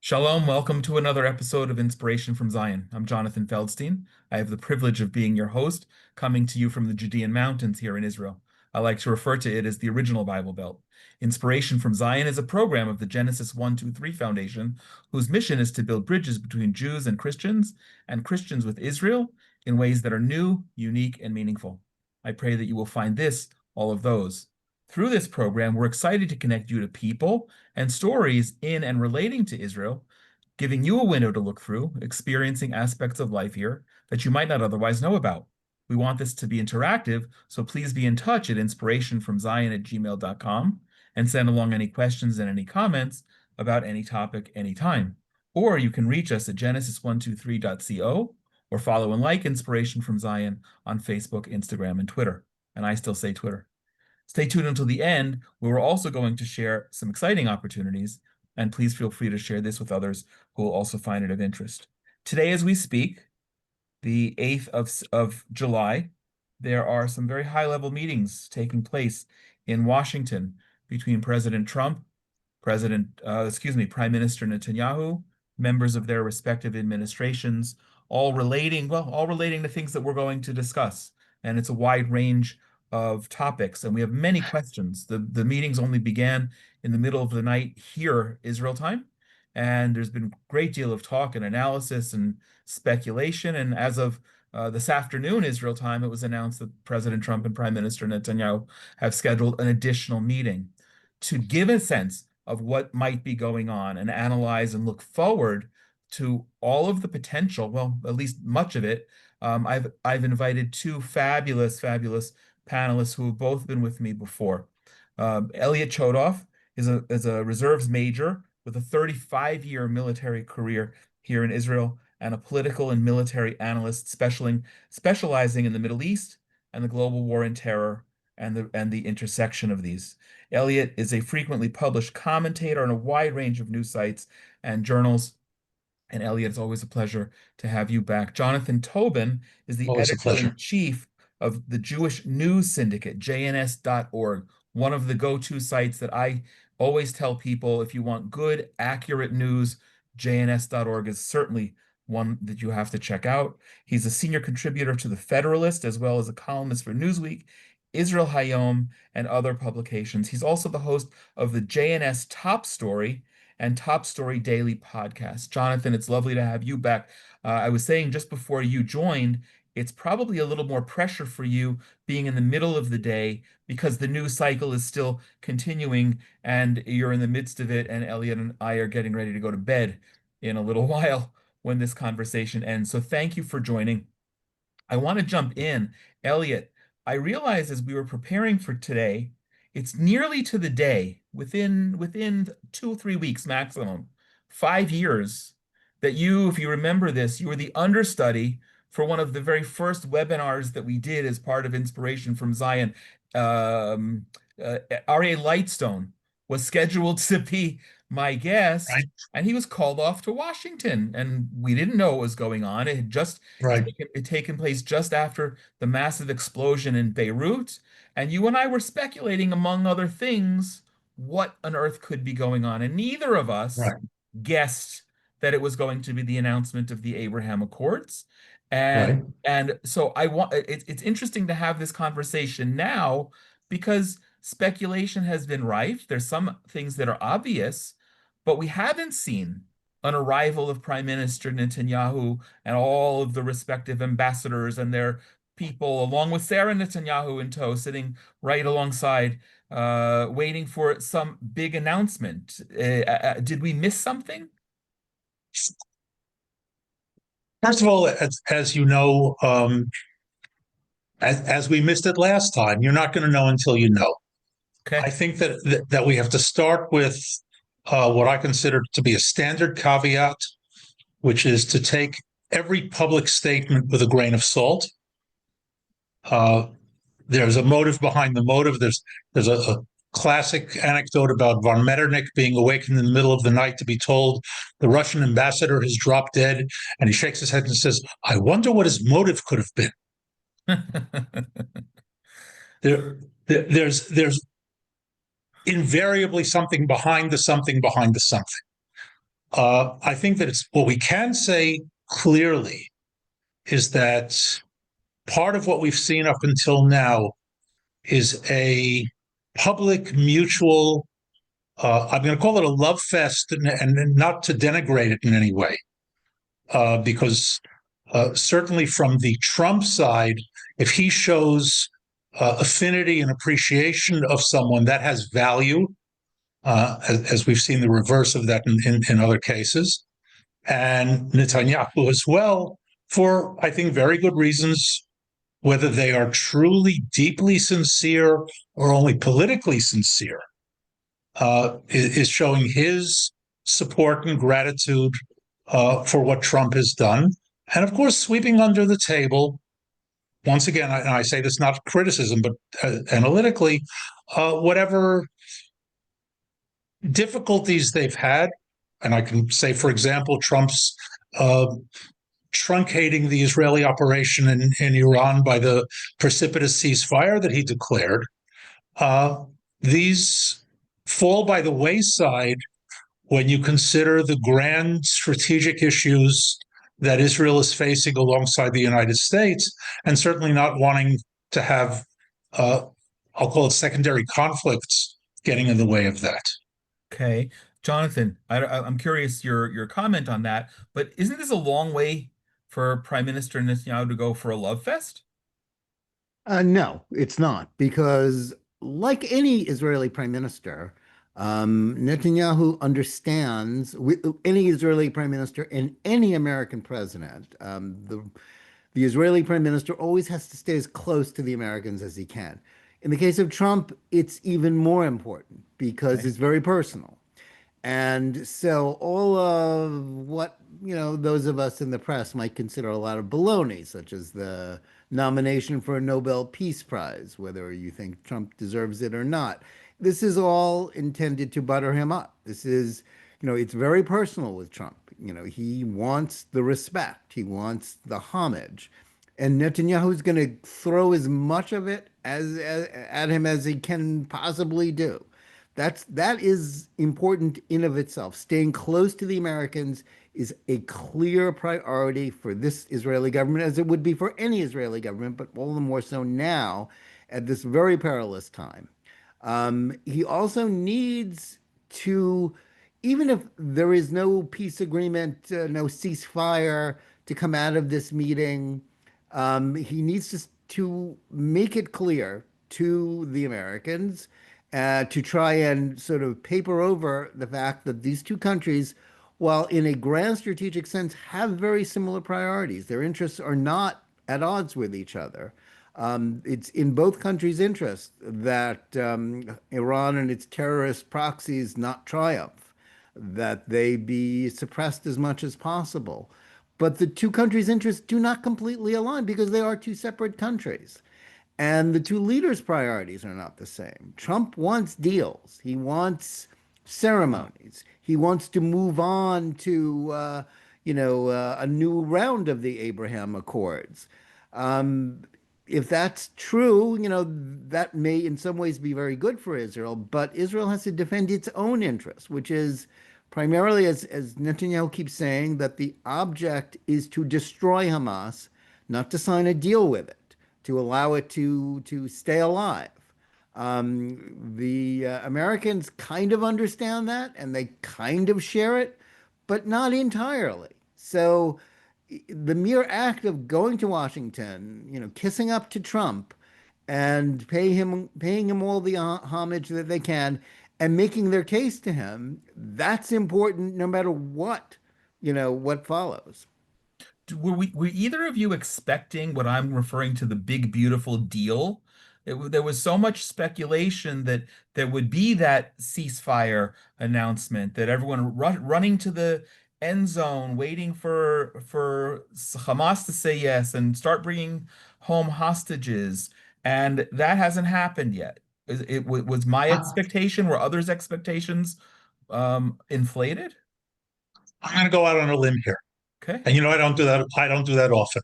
Shalom, welcome to another episode of Inspiration from Zion. I'm Jonathan Feldstein. I have the privilege of being your host, coming to you from the Judean Mountains here in Israel. I like to refer to it as the original Bible Belt. Inspiration from Zion is a program of the Genesis 123 Foundation, whose mission is to build bridges between Jews and Christians with Israel in ways that are new, unique, and meaningful. I pray that you will find this all of those. Through this program, we're excited to connect you to people and stories in and relating to Israel, giving you a window to look through, experiencing aspects of life here that you might not otherwise know about. We want this to be interactive, so please be in touch at inspirationfromzion@gmail.com and send along any questions and any comments about any topic anytime. Or you can reach us at genesis123.co or follow and like Inspiration from Zion on Facebook, Instagram, and Twitter. And I still say Twitter. Stay tuned until the end, where we're also going to share some exciting opportunities, and please feel free to share this with others who will also find it of interest. Today, as we speak, the 8th of July, there are some very high-level meetings taking place in Washington between President Trump, Prime Minister Netanyahu, members of their respective administrations, all relating to things that we're going to discuss. And it's a wide range of topics, and we have many questions. The meetings only began in the middle of the night here, Israel time, and there's been a great deal of talk and analysis and speculation. And as of this afternoon, Israel time, it was announced that President Trump and Prime Minister Netanyahu have scheduled an additional meeting to give a sense of what might be going on and analyze and look forward to all of the potential, well, at least much of it. I've invited two fabulous panelists who have both been with me before. Elliot Chodoff is a reserves major with a 35-year military career here in Israel and a political and military analyst specializing in the Middle East and the global war and terror and the intersection of these. Elliot is a frequently published commentator on a wide range of news sites and journals. And Elliot, it's always a pleasure to have you back. Jonathan Tobin is the Always a pleasure. editor-in-chief of the Jewish News Syndicate, jns.org, one of the go-to sites that I always tell people, if you want good, accurate news, jns.org is certainly one that you have to check out. He's a senior contributor to the Federalist, as well as a columnist for Newsweek, Israel Hayom, and other publications. He's also the host of the JNS Top Story and Top Story Daily podcast. Jonathan, it's lovely to have you back. I was saying just before you joined, it's probably a little more pressure for you being in the middle of the day because the news cycle is still continuing and you're in the midst of it, and Elliot and I are getting ready to go to bed in a little while when this conversation ends. So thank you for joining. I want to jump in. Elliot, I realized as we were preparing for today, it's nearly to the day, within 2 or 3 weeks maximum, 5 years, that you, if you remember this, you were the understudy for one of the very first webinars that we did as part of Inspiration from Zion. R.A. Lightstone was scheduled to be my guest, Right, and he was called off to Washington, and we didn't know what was going on. It had just right, taken place just after the massive explosion in Beirut, and you and I were speculating, among other things, what on earth could be going on, and neither of us right, guessed that it was going to be the announcement of the Abraham Accords. And right, and so it's interesting to have this conversation now because speculation has been rife. There's some things that are obvious, but we haven't seen an arrival of Prime Minister Netanyahu and all of the respective ambassadors and their people, along with Sarah Netanyahu in tow, sitting right alongside, waiting for some big announcement. Did we miss something? First of all, as you know, as we missed it last time, you're not going to know until you know. I Okay. think that we have to start with what I consider to be a standard caveat, which is to take every public statement with a grain of salt. There's a motive behind the motive. There's a classic anecdote about von Metternich being awakened in the middle of the night to be told the Russian ambassador has dropped dead, and he shakes his head and says, "I wonder what his motive could have been." There's invariably something behind the something behind the something. I think that what we can say clearly is that part of what we've seen up until now is a public mutual, I'm going to call it a love fest, and not to denigrate it in any way, because certainly from the Trump side, if he shows affinity and appreciation of someone, that has value, as we've seen the reverse of that in other cases. And Netanyahu as well, for, I think, very good reasons, whether they are truly deeply sincere or only politically sincere, is showing his support and gratitude for what Trump has done. And of course, sweeping under the table, once again, and I say this not criticism, but analytically, whatever difficulties they've had, and I can say, for example, Trump's truncating the Israeli operation in Iran by the precipitous ceasefire that he declared, these fall by the wayside when you consider the grand strategic issues that Israel is facing alongside the United States, and certainly not wanting to have, I'll call it, secondary conflicts getting in the way of that. Okay. Jonathan, I'm curious your comment on that, but isn't this a long way for Prime Minister Netanyahu to go for a love fest? No, it's not, because like any Israeli prime minister, Netanyahu understands, any Israeli prime minister and any American president, the Israeli prime minister always has to stay as close to the Americans as he can. In the case of Trump, it's even more important because it's very personal. And so all of what, those of us in the press might consider a lot of baloney, such as the nomination for a Nobel Peace Prize, whether you think Trump deserves it or not. This is all intended to butter him up. This is, it's very personal with Trump. He wants the respect. He wants the homage. And Netanyahu is going to throw as much of it at him as he can possibly do. That is important in of itself. Staying close to the Americans is a clear priority for this Israeli government, as it would be for any Israeli government, but all the more so now at this very perilous time. He also needs to, even if there is no peace agreement, no ceasefire to come out of this meeting, he needs to make it clear to the Americans, to try and sort of paper over the fact that these two countries, while in a grand strategic sense, have very similar priorities. Their interests are not at odds with each other. It's in both countries' interest that Iran and its terrorist proxies not triumph, that they be suppressed as much as possible. But the two countries' interests do not completely align because they are two separate countries. And the two leaders' priorities are not the same. Trump wants deals. He wants ceremonies. He wants to move on to, a new round of the Abraham Accords. If that's true, that may in some ways be very good for Israel, but Israel has to defend its own interests, which is primarily, as Netanyahu keeps saying, that the object is to destroy Hamas, not to sign a deal with it, to allow it to stay alive. The Americans kind of understand that, and they kind of share it, but not entirely. So the mere act of going to Washington, kissing up to Trump and paying him all the homage that they can and making their case to him, that's important no matter what follows. Were either of you expecting what I'm referring to the big, beautiful deal? There was so much speculation that there would be that ceasefire announcement, that everyone running to the end zone, waiting for Hamas to say yes and start bringing home hostages. And that hasn't happened yet. Was my expectation, were others' expectations inflated? I'm going to go out on a limb here. Okay. And I don't do that. I don't do that often.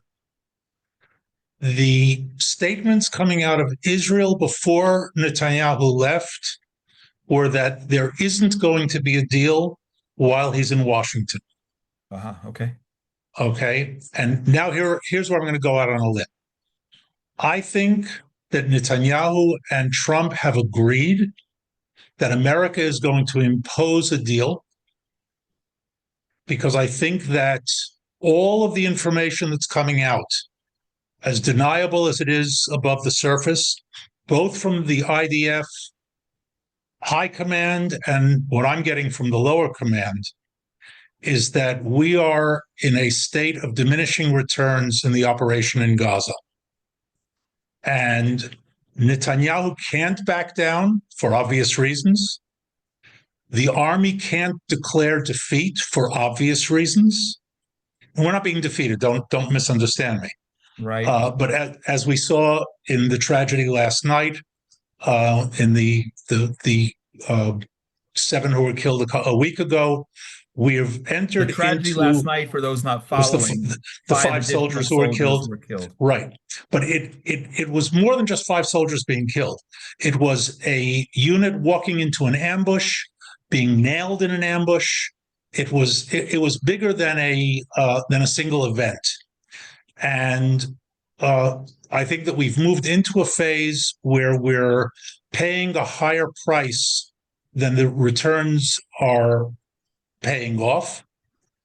The statements coming out of Israel before Netanyahu left were that there isn't going to be a deal while he's in Washington. Okay. Okay. And now here's where I'm going to go out on a limb. I think that Netanyahu and Trump have agreed that America is going to impose a deal, because I think that all of the information that's coming out, as deniable as it is above the surface, both from the IDF high command and what I'm getting from the lower command, is that we are in a state of diminishing returns in the operation in Gaza. And Netanyahu can't back down for obvious reasons. The army can't declare defeat for obvious reasons. And we're not being defeated. Don't misunderstand me. Right. But as we saw in the tragedy last night, in the 7 who were killed a week ago, we have entered The tragedy into last night, for those not following, the 5 soldiers who were killed. Right. But it was more than just 5 soldiers being killed. It was a unit walking into an ambush, being nailed in an ambush. It was bigger than a single event. And I think that we've moved into a phase where we're paying a higher price than the returns are paying off,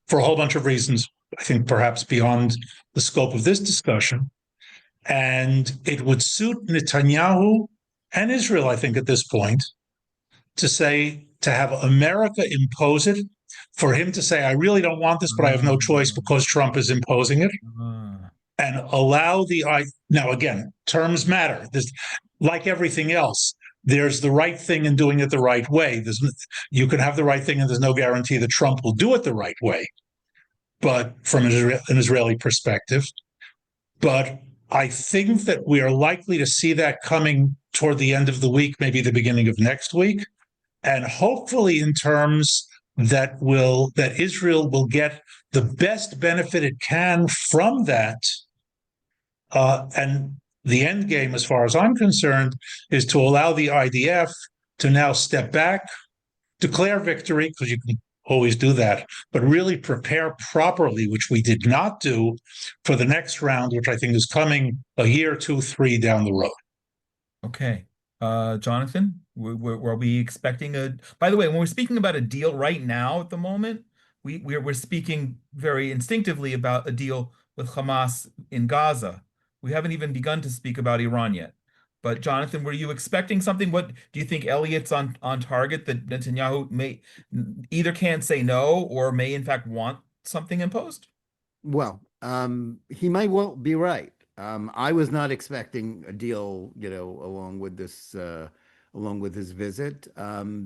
for a whole bunch of reasons, I think perhaps beyond the scope of this discussion. And it would suit Netanyahu and Israel, I think, at this point, to have America impose it, for him to say, I really don't want this, but I have no choice because Trump is imposing it, and allow now again, terms matter. Like everything else, there's the right thing in doing it the right way. You can have the right thing, and there's no guarantee that Trump will do it the right way, but from an Israeli perspective. But I think that we are likely to see that coming toward the end of the week, maybe the beginning of next week, and hopefully in terms that Israel will get the best benefit it can from that. And the end game, as far as I'm concerned, is to allow the IDF to now step back, declare victory, because you can always do that, but really prepare properly, which we did not do for the next round, which I think is coming a year, 2, 3 down the road. Okay. Jonathan, were we expecting by the way, when we're speaking about a deal right now at the moment, we're speaking very instinctively about a deal with Hamas in Gaza. We haven't even begun to speak about Iran yet. But Jonathan, were you expecting something? What do you think Elliot's on target, that Netanyahu may either can't say no or may in fact want something imposed? Well, he might well be right. I was not expecting a deal, along with this, along with his visit,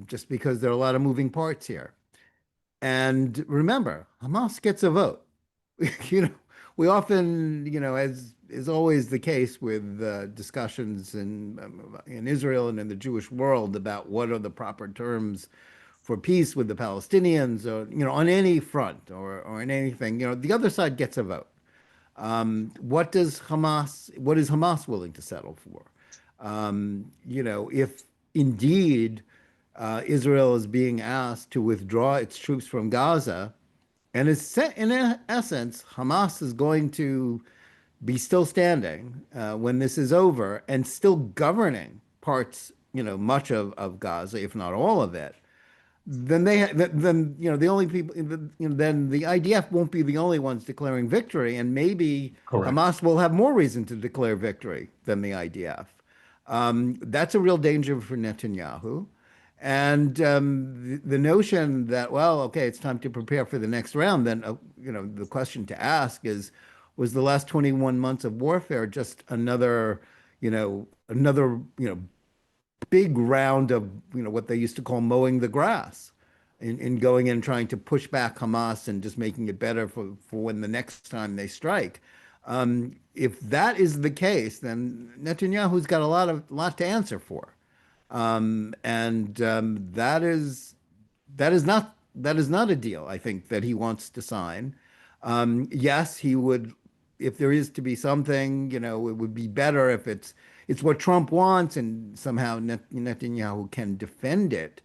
just because there are a lot of moving parts here. And remember, Hamas gets a vote. We often, as is always the case with discussions in Israel and in the Jewish world about what are the proper terms for peace with the Palestinians, or on any front or in anything, the other side gets a vote. What is Hamas willing to settle for? If indeed Israel is being asked to withdraw its troops from Gaza, and in essence, Hamas is going to be still standing when this is over and still governing parts, much of Gaza, if not all of it, then the only people, then the IDF won't be the only ones declaring victory, and maybe Correct. Hamas will have more reason to declare victory than the IDF. That's a real danger for Netanyahu. And the notion that, well, okay, it's time to prepare for the next round, then the question to ask is, was the last 21 months of warfare just another big round of what they used to call mowing the grass, in going in and trying to push back Hamas and just making it better for when the next time they strike? If that is the case, then Netanyahu's got a lot to answer for. That is not a deal, I think, that he wants to sign. Yes, he would, if there is to be something, it would be better if it's what Trump wants and somehow Netanyahu can defend it.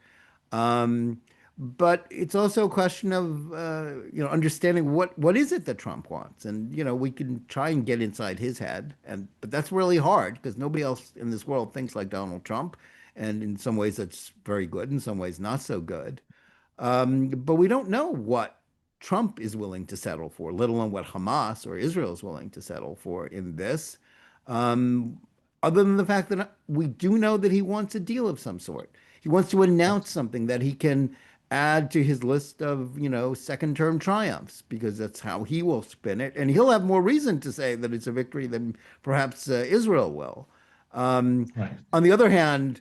But it's also a question of understanding what is it that Trump wants, and we can try and get inside his head, but that's really hard because nobody else in this world thinks like Donald Trump, and in some ways that's very good, in some ways not so good. But we don't know what Trump is willing to settle for, let alone what Hamas or Israel is willing to settle for in this. Um, Other than the fact that we do know that he wants a deal of some sort. He wants to announce something that he can add to his list of, second term triumphs, because that's how he will spin it. And he'll have more reason to say that it's a victory than perhaps Israel will. Right. On the other hand,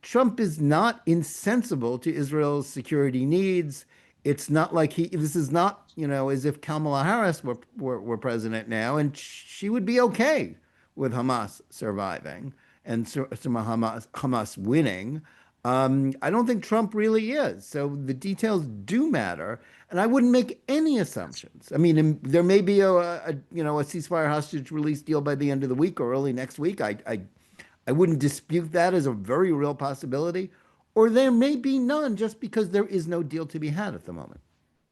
Trump is not insensible to Israel's security needs. It's not like this is not, as if Kamala Harris were president now, and she would be okay with Hamas surviving and Hamas winning. I don't think Trump really is. So the details do matter, and I wouldn't make any assumptions. I mean, there may be a ceasefire hostage release deal by the end of the week or early next week. I wouldn't dispute that as a very real possibility, or there may be none just because there is no deal to be had at the moment.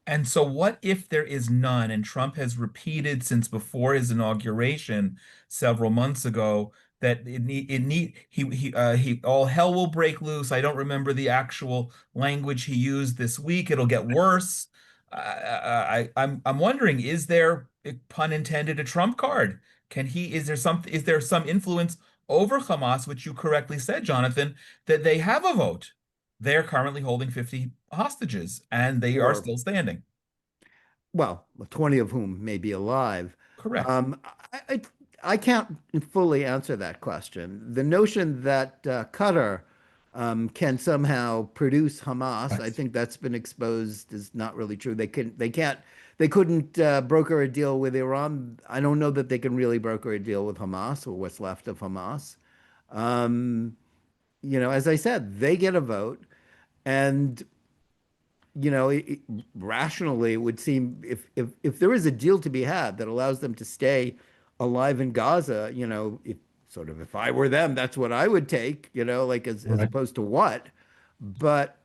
And so what if there is none? And Trump has repeated since before his inauguration several months ago that he all hell will break loose. I don't remember the actual language he used this week. It'll get worse. I'm wondering, is there, pun intended, a Trump card? Is there some influence over Hamas, which you correctly said, Jonathan, that they have a vote? They're currently holding 50 hostages, and they are still standing. Well, 20 of whom may be alive. Correct. I can't fully answer that question. The notion that Qatar can somehow produce Hamas, I think that's been exposed is not really true. They couldn't broker a deal with Iran. I don't know that they can really broker a deal with Hamas or what's left of Hamas. As I said, they get a vote, and rationally, it would seem if there is a deal to be had that allows them to stay alive in Gaza, if I were them, that's what I would take, as opposed to what. But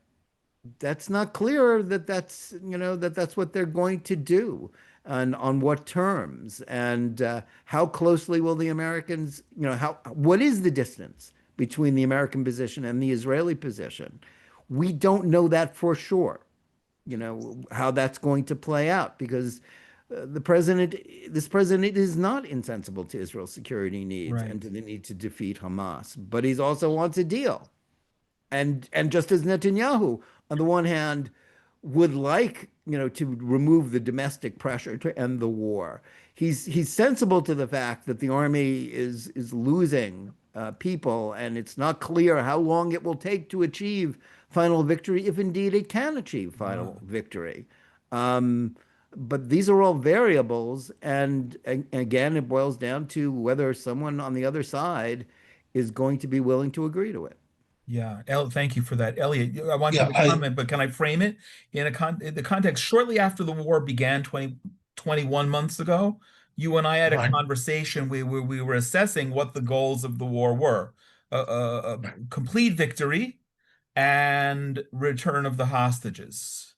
that's not clear that's what they're going to do, and on what terms, and how closely will the Americans, what is the distance between the American position and the Israeli position? We don't know that for sure, how that's going to play out, because this president is not insensible to Israel's security needs and to the need to defeat Hamas, but he also wants a deal. And just as Netanyahu, on the one hand, would like, to remove the domestic pressure to end the war, he's sensible to the fact that the army is losing people, and it's not clear how long it will take to achieve final victory, if indeed it can achieve final victory. But these are all variables, and again, it boils down to whether someone on the other side is going to be willing to agree to it. Yeah, thank you for that, Elliot. I want you to comment, but can I frame it in the context? Shortly after the war began, 21 months ago, you and I had a conversation. We were assessing what the goals of the war were: complete victory and return of the hostages,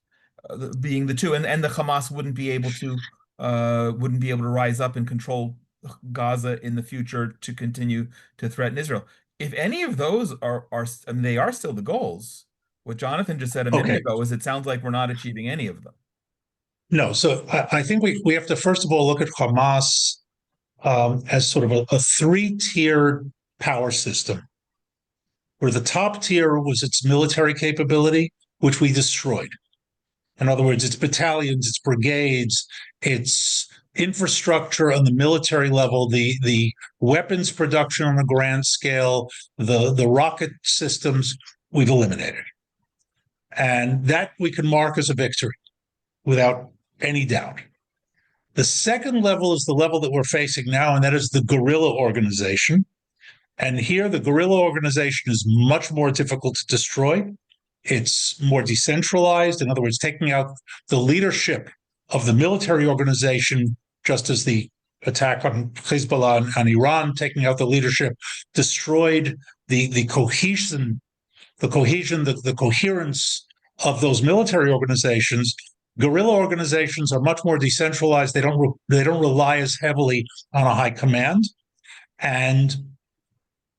being the two, and the Hamas wouldn't be able to rise up and control Gaza in the future to continue to threaten Israel. If any of those are I mean, they are still the goals. What Jonathan just said a minute ago is it sounds like we're not achieving any of them. No, so I think we have to first of all look at Hamas as sort of a three-tiered power system, where the top tier was its military capability, which we destroyed. In other words, its battalions, its brigades, its infrastructure on the military level, the weapons production on a grand scale, the rocket systems, we've eliminated. And that we can mark as a victory without any doubt. The second level is the level that we're facing now, and that is the guerrilla organization. And here, the guerrilla organization is much more difficult to destroy. It's more decentralized. In other words, taking out the leadership of the military organization, just as the attack on Hezbollah and Iran, taking out the leadership, destroyed the coherence of those military organizations, guerrilla organizations are much more decentralized. They don't rely as heavily on a high command, and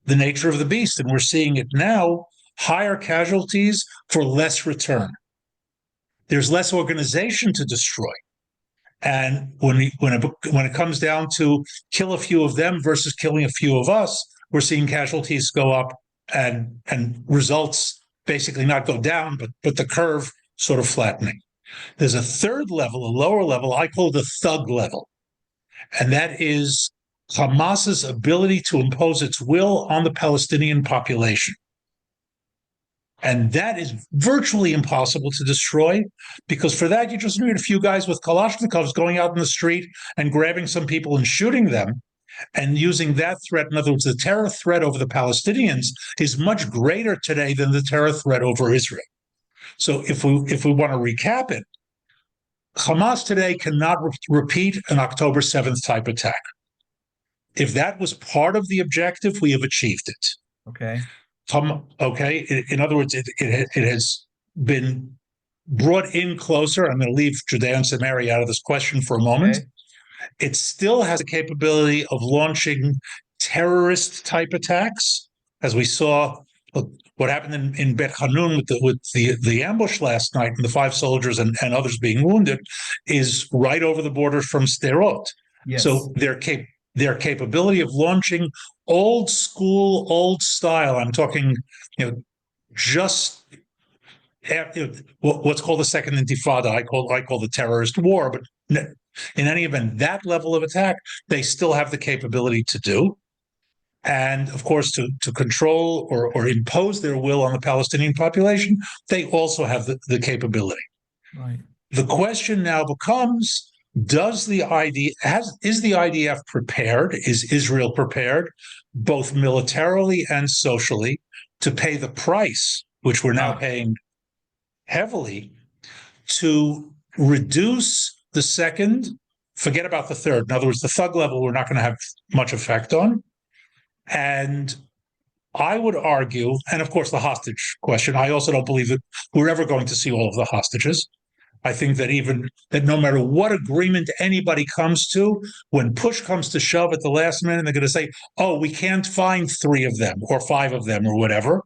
the nature of the beast. And we're seeing it now: higher casualties for less return. There's less organization to destroy. And when it comes down to kill a few of them versus killing a few of us, we're seeing casualties go up and results basically not go down, but the curve sort of flattening. There's a third level, a lower level, I call the thug level. And that is Hamas's ability to impose its will on the Palestinian population. And that is virtually impossible to destroy, because for that, you just need a few guys with Kalashnikovs going out in the street and grabbing some people and shooting them, and using that threat. In other words, the terror threat over the Palestinians is much greater today than the terror threat over Israel. So if we want to recap it, Hamas today cannot repeat an October 7th type attack. If that was part of the objective, we have achieved it. Okay. In other words, it has been brought in closer. I'm going to leave Judea and Samaria out of this question for a moment. Okay. It still has a capability of launching terrorist type attacks, as we saw what happened in Bet Hanun with the ambush last night, and the 5 soldiers and others being wounded, is right over the border from Sderot. Yes. So their capability of launching old school, old style. I'm talking, just what's called the Second Intifada. I call the terrorist war. But in any event, that level of attack, they still have the capability to do. And of course, to control or impose their will on the Palestinian population, they also have the capability. Right. The question now becomes: is the IDF prepared? Is Israel prepared, both militarily and socially, to pay the price, which we're now paying heavily, to reduce the second, forget about the third. In other words, the thug level, we're not going to have much effect on. And I would argue, and of course the hostage question, I also don't believe that we're ever going to see all of the hostages. I think that no matter what agreement anybody comes to, when push comes to shove at the last minute, they're going to say, "Oh, we can't find 3 of them or 5 of them or whatever,"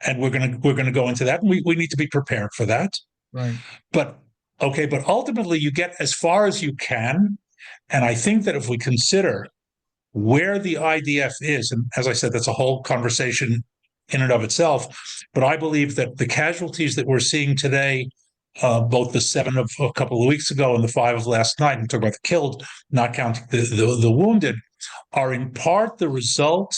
and we're going to go into that. And we need to be prepared for that. Right. But ultimately, you get as far as you can, and I think that if we consider where the IDF is, and as I said, that's a whole conversation in and of itself, but I believe that the casualties that we're seeing today, both the 7 of a couple of weeks ago and the 5 of last night, and talk about the killed, not counting the wounded, are in part the result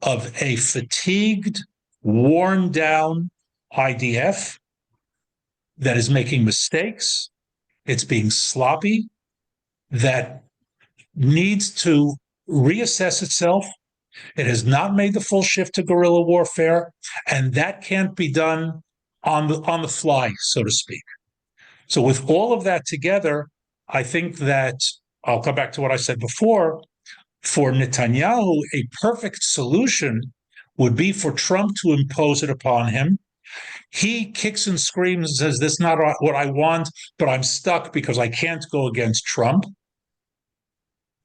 of a fatigued, worn down IDF that is making mistakes, it's being sloppy, that needs to reassess itself. It has not made the full shift to guerrilla warfare, and that can't be done on the fly, so to speak. So with all of that together, I think that, I'll come back to what I said before, for Netanyahu, a perfect solution would be for Trump to impose it upon him. He kicks and screams and says, "This is not what I want, but I'm stuck because I can't go against Trump."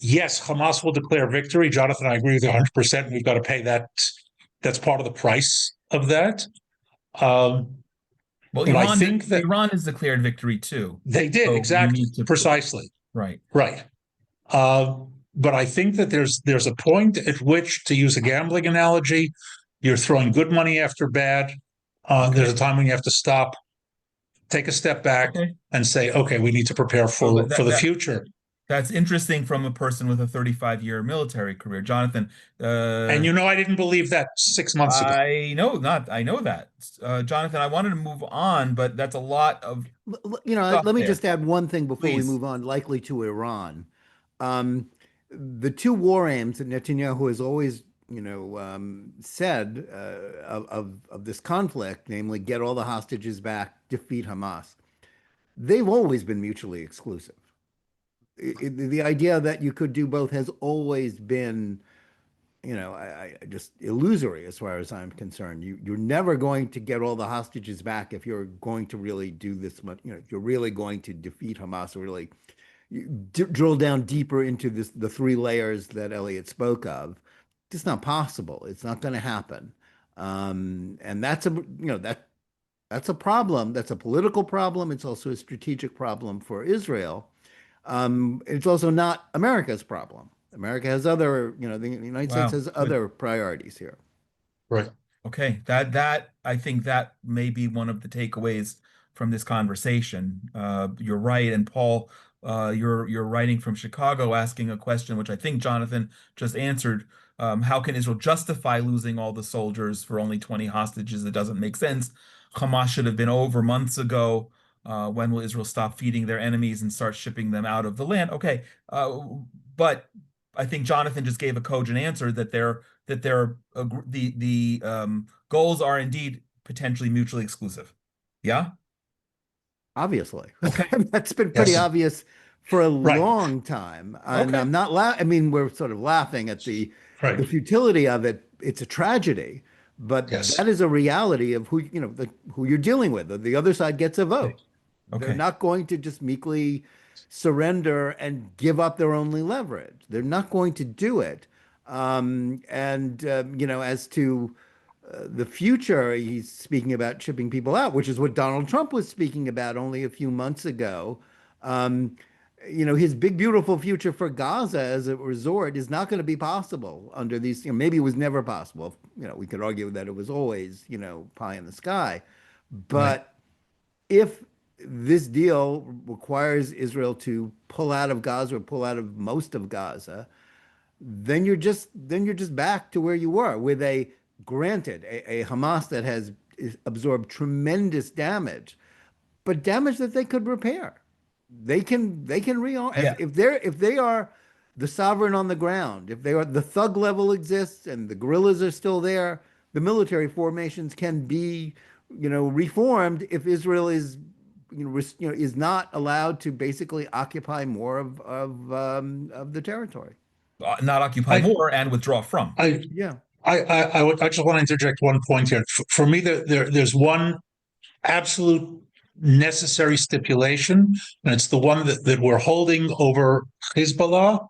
Yes, Hamas will declare victory. Jonathan, I agree with you 100%. We've got to pay that. That's part of the price of that. Well, Iran has declared victory too. They did, so exactly, precisely. Right. But I think that there's a point at which, to use a gambling analogy, you're throwing good money after bad. There's a time when you have to stop, take a step back, and say, "Okay, we need to prepare for the future." That's interesting from a person with a 35-year military career, Jonathan. And I didn't believe that 6 months ago. I know that. Jonathan, I wanted to move on, but that's a lot of let me just add one thing before we move on, likely to Iran. The 2 war aims that Netanyahu has always, said of this conflict, namely get all the hostages back, defeat Hamas, they've always been mutually exclusive. The idea that you could do both has always been just illusory as far as I'm concerned. You're never going to get all the hostages back if you're going to really do this much. If you're really going to defeat Hamas, or really drill down deeper into the three layers that Elliot spoke of. It's not possible. It's not going to happen. And that's a problem. That's a political problem. It's also a strategic problem for Israel. It's also not America's problem. America has other, the United States has other priorities here. Right. Okay, that I think that may be one of the takeaways from this conversation. You're right, and Paul, you're writing from Chicago, asking a question which I think Jonathan just answered. How can Israel justify losing all the soldiers for only 20 hostages? It doesn't make sense. Hamas should have been over months ago. When will Israel stop feeding their enemies and start shipping them out of the land? Okay, but I think Jonathan just gave a cogent answer that the goals are indeed potentially mutually exclusive. Yeah. Obviously, Okay. That's been pretty obvious for a Right. long time, and Okay. I'm not I mean, we're sort of laughing at the futility of it. It's a tragedy, but that is a reality of who who you're dealing with. The other side gets a vote. Okay. They're not going to just meekly surrender and give up their only leverage. They're not going to do it. As to the future, he's speaking about shipping people out, which is what Donald Trump was speaking about only a few months ago. His big, beautiful future for Gaza as a resort is not going to be possible under these, maybe it was never possible. We could argue that it was always, pie in the sky. But if this deal requires Israel to pull out of Gaza or pull out of most of Gaza, then you're just back to where you were with a Hamas that has absorbed tremendous damage, but damage that they could repair. They can rearm if they are the sovereign on the ground. If the thug level exists and the guerrillas are still there, the military formations can be reformed if Israel is is not allowed to basically occupy more of the territory. Not occupy more and withdraw from. I just want to interject one point here. For me, there's one absolute necessary stipulation, and it's the one that we're holding over Hezbollah,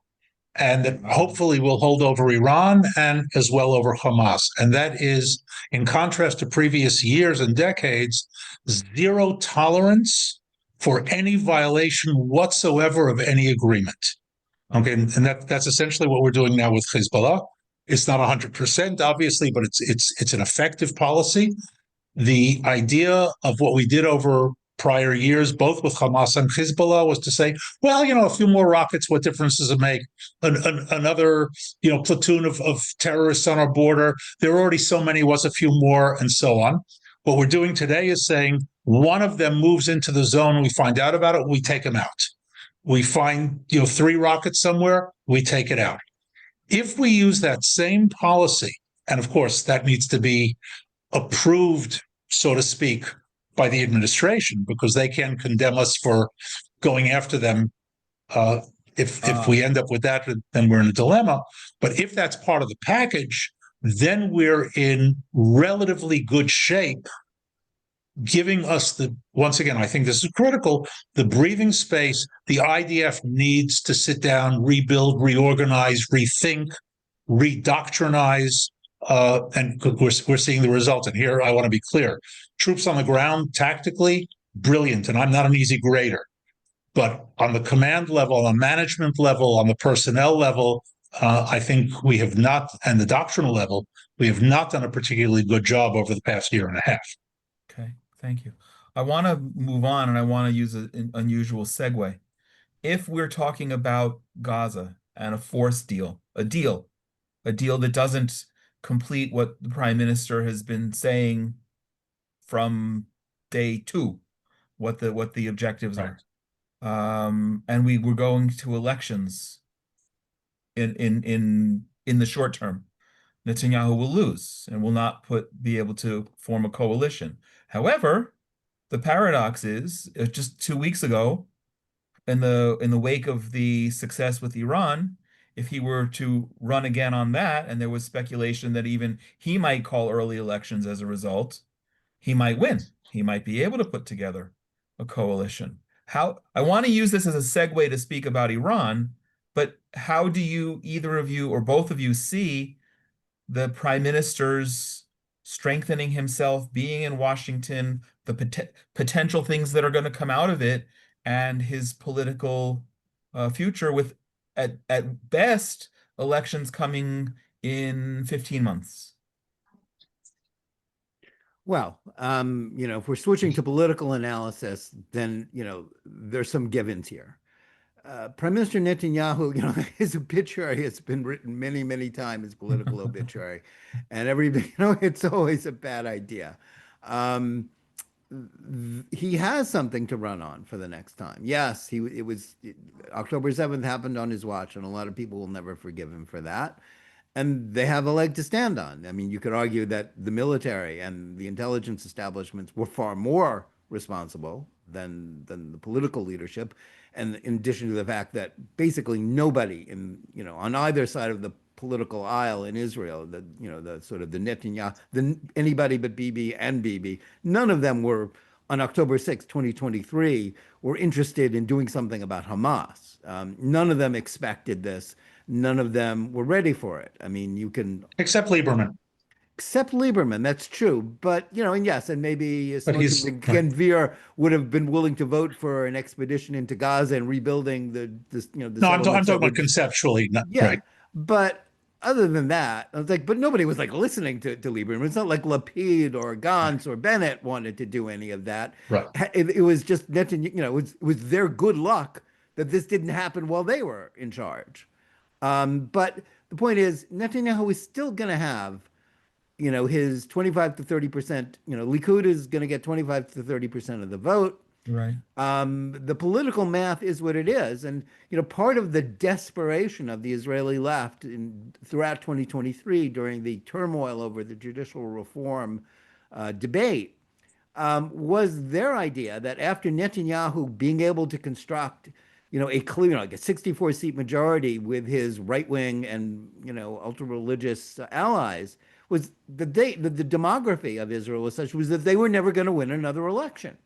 and that hopefully will hold over Iran and as well over Hamas. And that is, in contrast to previous years and decades, zero tolerance for any violation whatsoever of any agreement. Okay, and that's essentially what we're doing now with Hezbollah. It's not 100%, obviously, but it's an effective policy. The idea of what we did over prior years, both with Hamas and Hezbollah, was to say, well, a few more rockets, what difference does it make? Another, platoon of terrorists on our border. There are already so many, what's a few more, and so on. What we're doing today is saying one of them moves into the zone, we find out about it, we take them out. We find, 3 rockets somewhere, we take it out. If we use that same policy, and of course that needs to be approved, so to speak, by the administration, because they can condemn us for going after them. If we end up with that, then we're in a dilemma. But if that's part of the package, then we're in relatively good shape, giving us once again, I think this is critical, the breathing space. The IDF needs to sit down, rebuild, reorganize, rethink, redoctrinize, and we're seeing the results. And here I want to be clear. Troops on the ground, tactically, brilliant. And I'm not an easy grader. But on the command level, on the management level, on the personnel level, I think we have not, and the doctrinal level, we have not done a particularly good job over the past year and a half. Okay, thank you. I want to move on, and I want to use an unusual segue. If we're talking about Gaza and a forced deal, a deal that doesn't complete what the prime minister has been saying from day 2, what the objectives are, and we were going to elections in the short term, Netanyahu will lose and will not be able to form a coalition. However, the paradox is, just 2 weeks ago, in the wake of the success with Iran, if he were to run again on that, and there was speculation that even he might call early elections as a result, he might win. He might be able to put together a coalition. How I want to use this as a segue to speak about Iran, but how do you, either of you or both of you, see the prime minister's strengthening himself, being in Washington, the potential things that are going to come out of it, and his political future with, at best, elections coming in 15 months? Well, if we're switching to political analysis, then, there's some give-ins here. Prime Minister Netanyahu, his obituary has been written many, many times, his political obituary, and it's always a bad idea. He has something to run on for the next time. Yes, October 7th happened on his watch, and a lot of people will never forgive him for that. And they have a leg to stand on. I mean, you could argue that the military and the intelligence establishments were far more responsible than the political leadership. And in addition to the fact that basically nobody on either side of the political aisle in Israel, the sort of the Netanyahu, anybody but Bibi and Bibi, none of them were, on October 6, 2023, were interested in doing something about Hamas. None of them expected this. None of them were ready for it. I mean, except Lieberman. Except Lieberman, that's true. But, and yes, and maybe But Veer would have been willing to vote for an expedition into Gaza and rebuilding the No, I'm talking about conceptually, yeah. Right. But other than that, I was like, but nobody was listening to Lieberman. It's not like Lapid or Gantz or Bennett wanted to do any of that. Right. It was just Netanyahu, it was their good luck that this didn't happen while they were in charge. But the point is, Netanyahu is still going to have, his 25 to 30%, Likud is going to get 25 to 30% of the vote. Right. The political math is what it is. And, part of the desperation of the Israeli left throughout 2023 during the turmoil over the judicial reform debate was their idea that after Netanyahu being able to construct a clear, like a 64-seat majority with his right-wing and, ultra-religious allies, was the demography of Israel was such was that they were never going to win another election.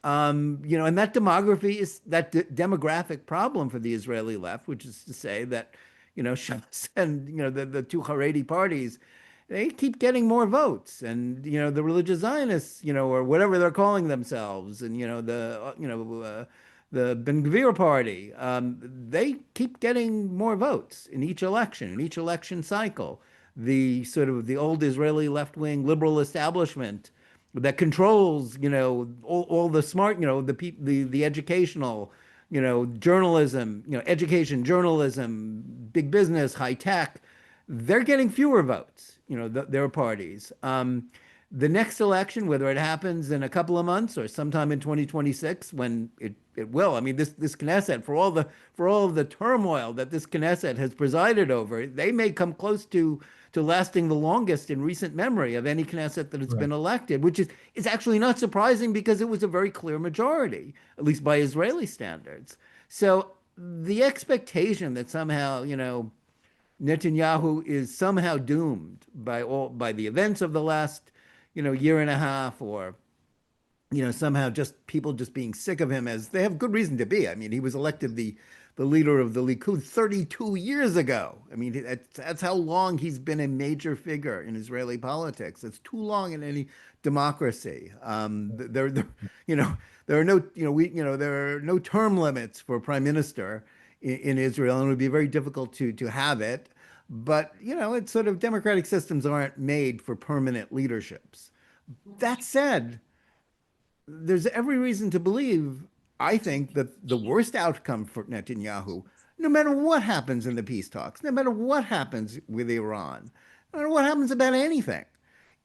And that demography is that demographic problem for the Israeli left, which is to say that, Shas and, the two Haredi parties, they keep getting more votes, and the religious Zionists, or whatever they're calling themselves, and the Ben Gvir party, they keep getting more votes in each election cycle. The sort of the old Israeli left-wing liberal establishment that controls, all the smart, the educational, journalism, education, journalism, big business, high tech, they're getting fewer votes, their parties. The next election, whether it happens in a couple of months or sometime in 2026, when it will, I mean, this Knesset, for all of the turmoil that this Knesset has presided over, they may come close to lasting the longest in recent memory of any Knesset that has been elected, which is actually not surprising because it was a very clear majority, at least by Israeli standards. So the expectation that somehow, Netanyahu is somehow doomed by the events of the last, year and a half, or, somehow just people just being sick of him, as they have good reason to be. I mean, he was elected the leader of the Likud 32 years ago. I mean, that's how long he's been a major figure in Israeli politics. It's too long in any democracy. There are no term limits for prime minister in Israel, and it would be very difficult to have it. But, it's sort of democratic systems aren't made for permanent leaderships. That said, there's every reason to believe, I think, that the worst outcome for Netanyahu, no matter what happens in the peace talks, no matter what happens with Iran, no matter what happens about anything,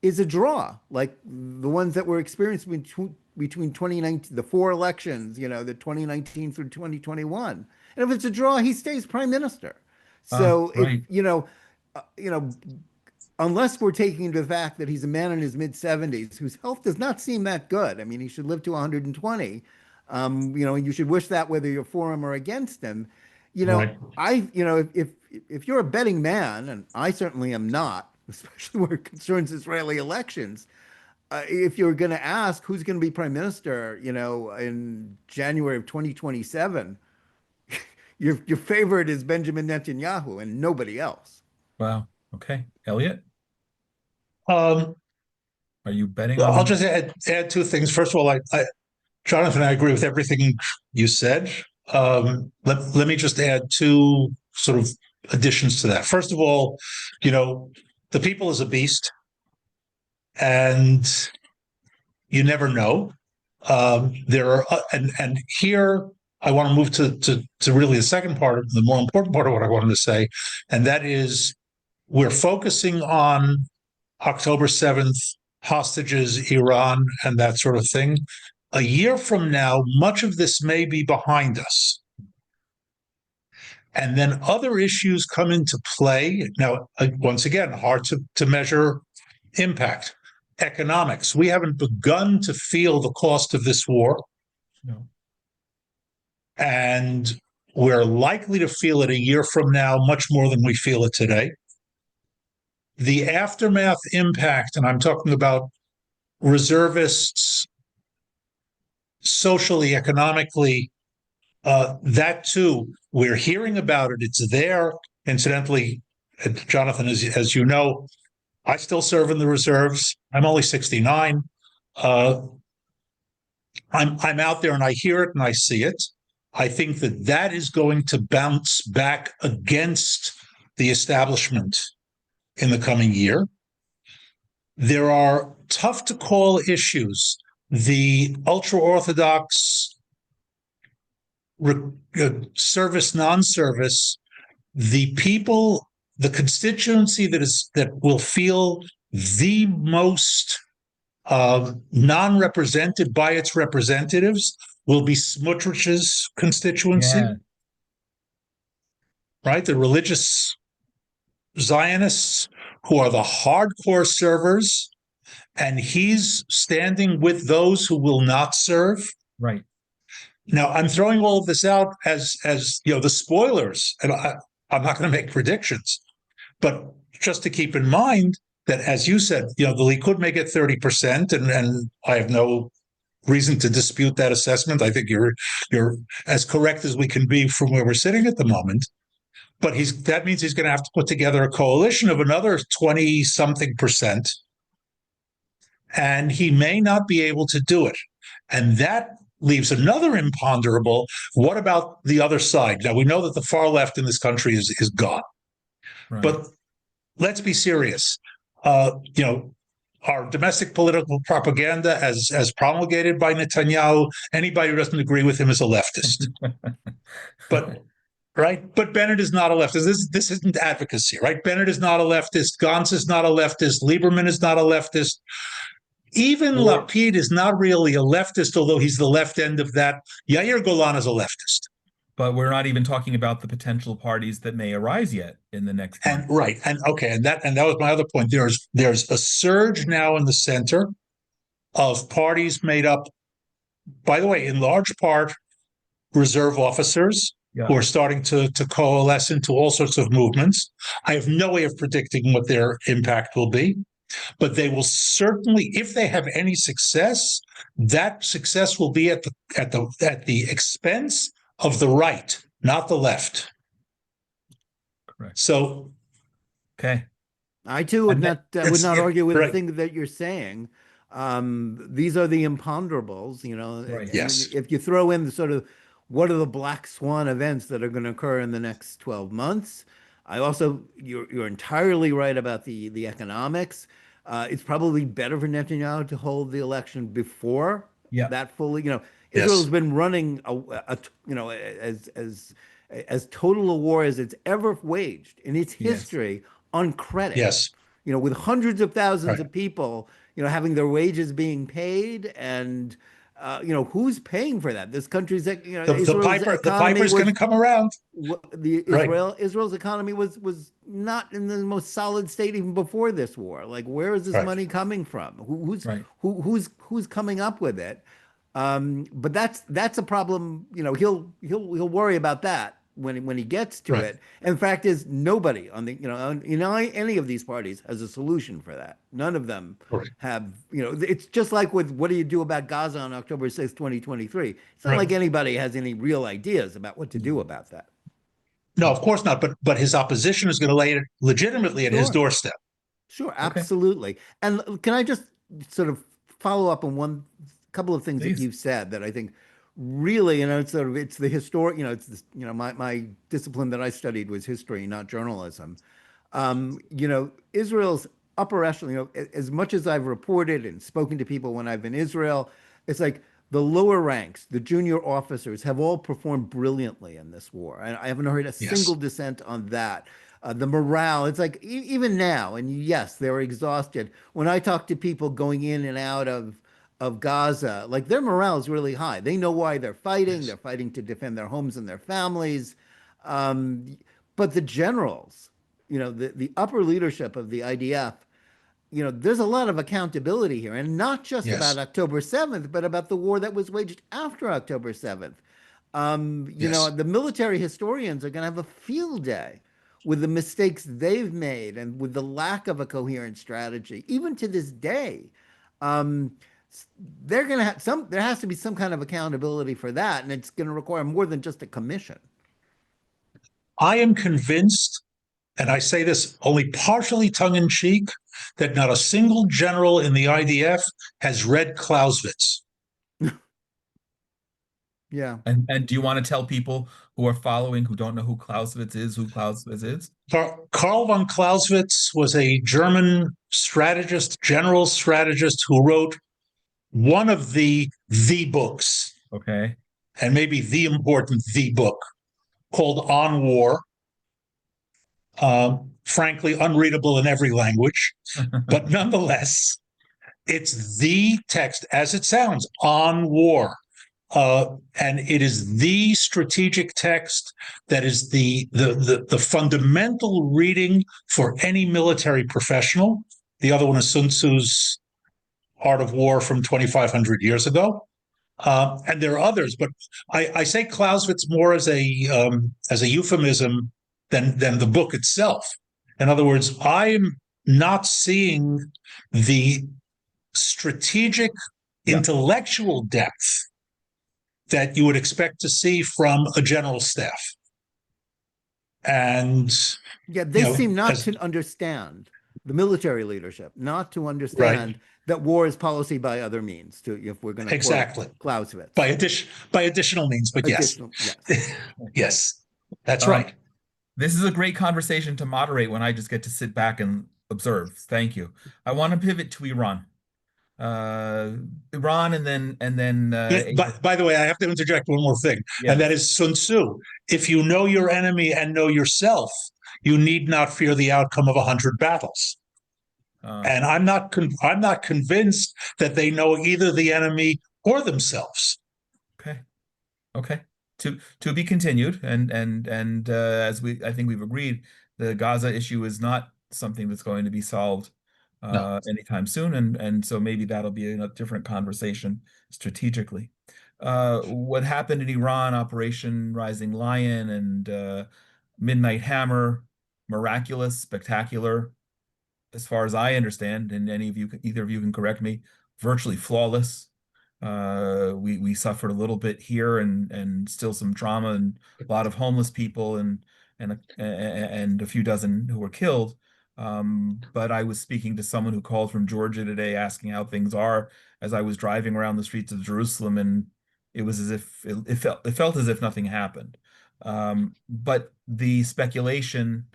is a draw, like the ones that were experienced between 2019, the four elections, the 2019 through 2021. And if it's a draw, he stays prime minister. So, unless we're taking into the fact that he's a man in his mid-70s whose health does not seem that good. I mean, he should live to 120. You should wish that whether you're for him or against him. If if you're a betting man, and I certainly am not, especially where it concerns Israeli elections, if you're going to ask who's going to be prime minister, in January of 2027, your favorite is Benjamin Netanyahu and nobody else. Wow. Okay. Elliot, Um, are you betting on I'll him? just add two things. First of all, Jonathan, I agree with everything you said. Let me just add two sort of additions to that. First of all, the people is a beast, and you never know. There are, and here I want to move to really the second part, the more important part of what I wanted to say, and that is we're focusing on October 7th, hostages, Iran, and that sort of thing. A year from now, much of this may be behind us. And then other issues come into play. Now, once again, hard to measure impact. Economics. We haven't begun to feel the cost of this war. No. And we're likely to feel it a year from now much more than we feel it today. The aftermath impact, and I'm talking about reservists, socially, economically, that too, we're hearing about it. It's there. Incidentally, Jonathan, as you know, I still serve in the reserves. I'm only 69. I'm out there and I hear it and I see it. I think that is going to bounce back against the establishment in the coming year. There are tough to call issues. The ultra-Orthodox service, non-service, the people, the constituency that will feel the most non-represented by its representatives will be Smotrich's constituency, right? The religious Zionists who are the hardcore servers, and he's standing with those who will not serve. Right. Now, I'm throwing all of this out as the spoilers, and I'm not going to make predictions, but just to keep in mind that, as you said, the Likud may get 30%, and I have no reason to dispute that assessment. I think you're as correct as we can be from where we're sitting at the moment. But that means he's going to have to put together a coalition of another 20-something%, and he may not be able to do it. And that leaves another imponderable. What about the other side? Now, we know that the far left in this country is gone. Right. But let's be serious. Our domestic political propaganda, as promulgated by Netanyahu, anybody who doesn't agree with him is a leftist. But Bennett is not a leftist. This isn't advocacy, right? Bennett is not a leftist. Gantz is not a leftist. Lieberman is not a leftist. Even Lapid is not really a leftist, although he's the left end of that. Yair Golan is a leftist. But we're not even talking about the potential parties that may arise yet in the next month. And that was my other point. There's a surge now in the center of parties made up, by the way, in large part, reserve officers who are starting to coalesce into all sorts of movements. I have no way of predicting what their impact will be, but they will certainly, if they have any success, that success will be at the expense of the right, not the left. Correct. So, okay, I too would not argue with the thing that you're saying. These are the imponderables, Right. Yes. If you throw in the sort of what are the black swan events that are going to occur in the next 12 months, you're entirely right about the economics. It's probably better for Netanyahu to hold the election before that fully. Israel's been running as total a war as it's ever waged in its history on credit. Yes. With hundreds of thousands of people, having their wages being paid, and who's paying for that? This country's the piper's going to come around. Israel's economy was not in the most solid state even before this war. Like, where is this money coming from? Who's coming up with it? But that's a problem. He'll worry about that when he gets to Right. it. And the fact is, nobody on the any of these parties has a solution for that. None of them Right. have, it's just like with what do you do about Gaza on October 6th, 2023? It's not Right. like anybody has any real ideas about what to do about that. No, of course not. But his opposition is going to lay it legitimately at his Sure. doorstep. Sure, Okay. absolutely. And can I just sort of follow up on one couple of things that Please. you've said that I think really, it's the historic, it's this, my discipline that I studied was history, not journalism. Israel's upper echelon, as much as I've reported and spoken to people when I've been in Israel, it's like the lower ranks, the junior officers have all performed brilliantly in this war. And I haven't heard a Yes. single dissent on that. The morale, it's like even now, and yes, they're exhausted. When I talk to people going in and out of Gaza, like their morale is really high. They know why they're fighting. Yes. They're fighting to defend their homes and their families. But the generals, the upper leadership of the IDF, there's a lot of accountability here, and not just Yes. about October 7th, but about the war that was waged after October 7th. Yes. The military historians are going to have a field day with the mistakes they've made and with the lack of a coherent strategy, even to this day. They're going to have there has to be some kind of accountability for that, and it's going to require more than just a commission. I am convinced, and I say this only partially tongue in cheek, that not a single general in the IDF has read Clausewitz. Yeah. And do you want to tell people who are following who don't know who Clausewitz is, Karl von Clausewitz was a German strategist, general strategist, who wrote one of the books, Okay. and maybe the important book, called On War. Frankly, unreadable in every language, but nonetheless, it's the text, as it sounds, on war. And it is the strategic text that is the fundamental reading for any military professional. The other one is Sun Tzu's Art of War from 2,500 years ago. And there are others, but I say Clausewitz more as a euphemism than the book itself. In other words, I'm not seeing the strategic, intellectual depth that you would expect to see from a general staff. And yeah, they seem not to understand, the military leadership, not to understand that war is policy by other means, if we're going to quote Clausewitz. By additional means, but yes. Yes, that's right. This is a great conversation to moderate when I just get to sit back and observe. Thank you. I want to pivot to Iran. Iran and then by the way, I have to interject one more thing, and that is Sun Tzu. If you know your enemy and know yourself, you need not fear the outcome of 100 battles. And I'm not convinced that they know either the enemy or themselves. Okay. To be continued, and as I think we've agreed, the Gaza issue is not something that's going to be solved anytime soon, and so maybe that'll be a different conversation strategically. What happened in Iran, Operation Rising Lion and Midnight Hammer, miraculous, spectacular, as far as I understand, and either of you can correct me, virtually flawless. We suffered a little bit here and still some trauma and a lot of homeless people and a few dozen who were killed. But I was speaking to someone who called from Georgia today asking how things are as I was driving around the streets of Jerusalem, and it was as if it felt as if nothing happened. But the speculation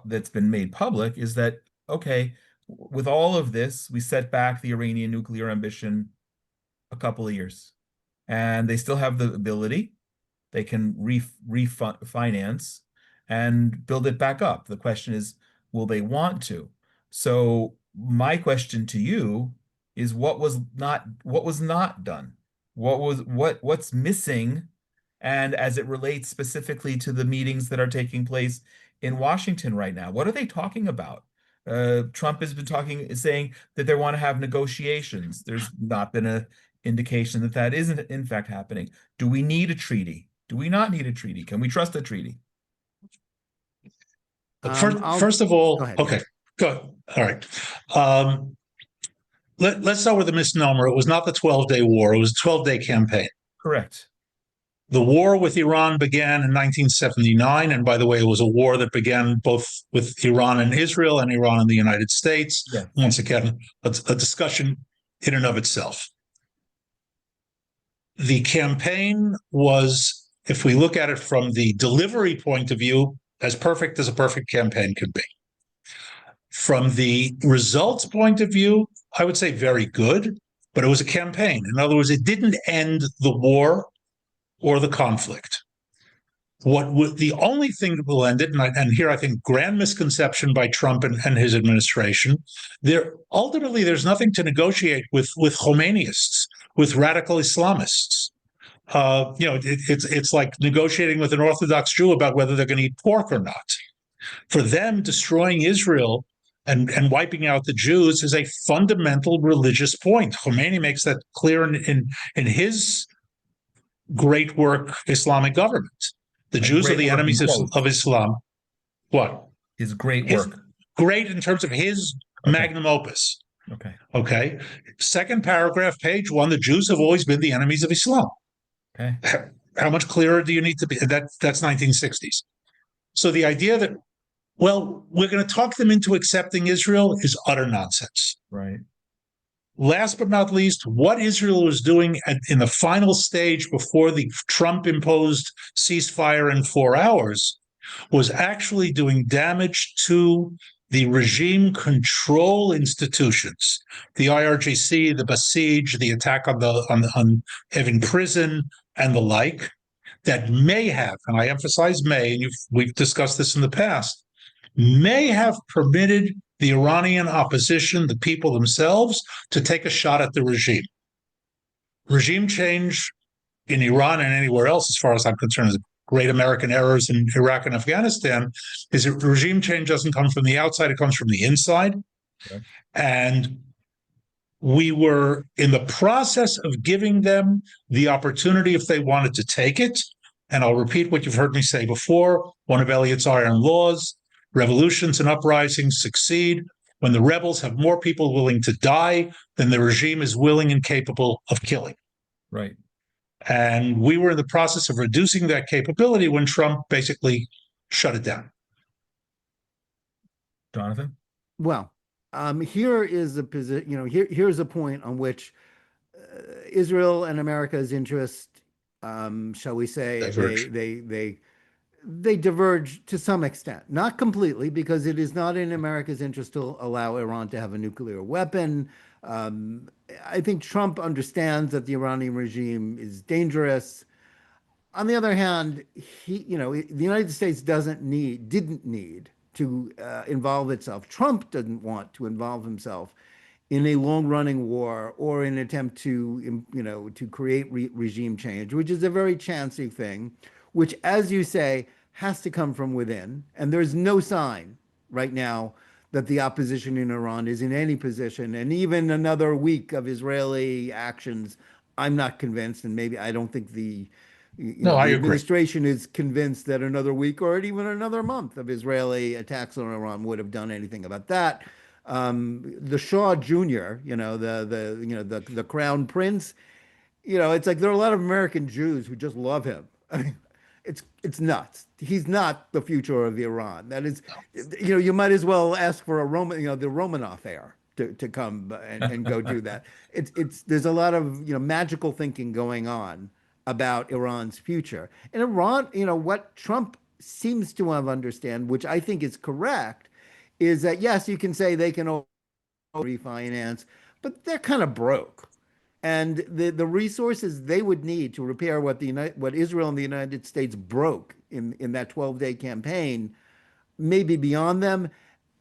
that's been made public is that, okay, with all of this, we set back the Iranian nuclear ambition a couple of years, and they still have the ability. They can refinance and build it back up. The question is, will they want to? So my question to you is, what was not done? What's missing? And as it relates specifically to the meetings that are taking place in Washington right now, what are they talking about? Trump has been saying that they want to have negotiations. There's not been an indication that isn't in fact happening. Do we need a treaty? Do we not need a treaty? Can we trust a treaty? First of all, go ahead. okay, good. All right. Let's start with the misnomer. It was not the 12-day war. It was a 12-day campaign. Correct. The war with Iran began in 1979. And by the way, it was a war that began both with Iran and Israel and Iran and the United States. Yeah. Once again, a discussion in and of itself. The campaign was, if we look at it from the delivery point of view, as perfect as a perfect campaign could be. From the results point of view, I would say very good, but it was a campaign. In other words, it didn't end the war or the conflict. The only thing that will end it, and here I think grand misconception by Trump and his administration, ultimately there's nothing to negotiate with Khomeinists, with radical Islamists. It's like negotiating with an Orthodox Jew about whether they're going to eat pork or not. For them, destroying Israel and wiping out the Jews is a fundamental religious point. Khomeini makes that clear in his great work, Islamic Government. The Jews are the enemies of Islam. What? His great work. Great in terms of his magnum opus. Okay. Second paragraph, page 1, the Jews have always been the enemies of Islam. Okay. How much clearer do you need to be? That's 1960s. So the idea that, well, we're going to talk them into accepting Israel is utter nonsense. Right. Last but not least, what Israel was doing in the final stage before the Trump-imposed ceasefire in 4 hours was actually doing damage to the regime control institutions, the IRGC, the Basij, the attack on Evin prison, and the like, that may have, and I emphasize may, and we've discussed this in the past, may have permitted the Iranian opposition, the people themselves, to take a shot at the regime. Regime change in Iran and anywhere else, as far as I'm concerned, is great American errors in Iraq and Afghanistan, is that regime change doesn't come from the outside, it comes from the inside. Okay. And we were in the process of giving them the opportunity if they wanted to take it. And I'll repeat what you've heard me say before, one of Elliot's iron laws: revolutions and uprisings succeed when the rebels have more people willing to die than the regime is willing and capable of killing. Right. And we were in the process of reducing that capability when Trump basically shut it down. Jonathan? Well, here is a position, here's a point on which Israel and America's interest, shall we say, they diverge to some extent, not completely, because it is not in America's interest to allow Iran to have a nuclear weapon. I think Trump understands that the Iranian regime is dangerous. On the other hand, the United States didn't need to involve itself. Trump doesn't want to involve himself in a long-running war or in an attempt to create regime change, which is a very chancy thing, which, as you say, has to come from within. And there's no sign right now that the opposition in Iran is in any position. And even another week of Israeli actions, I'm not convinced, and maybe I don't think the administration is convinced that another week or even another month of Israeli attacks on Iran would have done anything about that. The Shah Jr., the Crown Prince, it's like there are a lot of American Jews who just love him. I mean, it's nuts. He's not the future of Iran. That is, you might as well ask for the Romanov heir to come and go do that. There's a lot of magical thinking going on about Iran's future. And Iran, what Trump seems to have understand, which I think is correct, is that yes, you can say they can refinance, but they're kind of broke. And the resources they would need to repair what Israel and the United States broke in that 12-day campaign may be beyond them.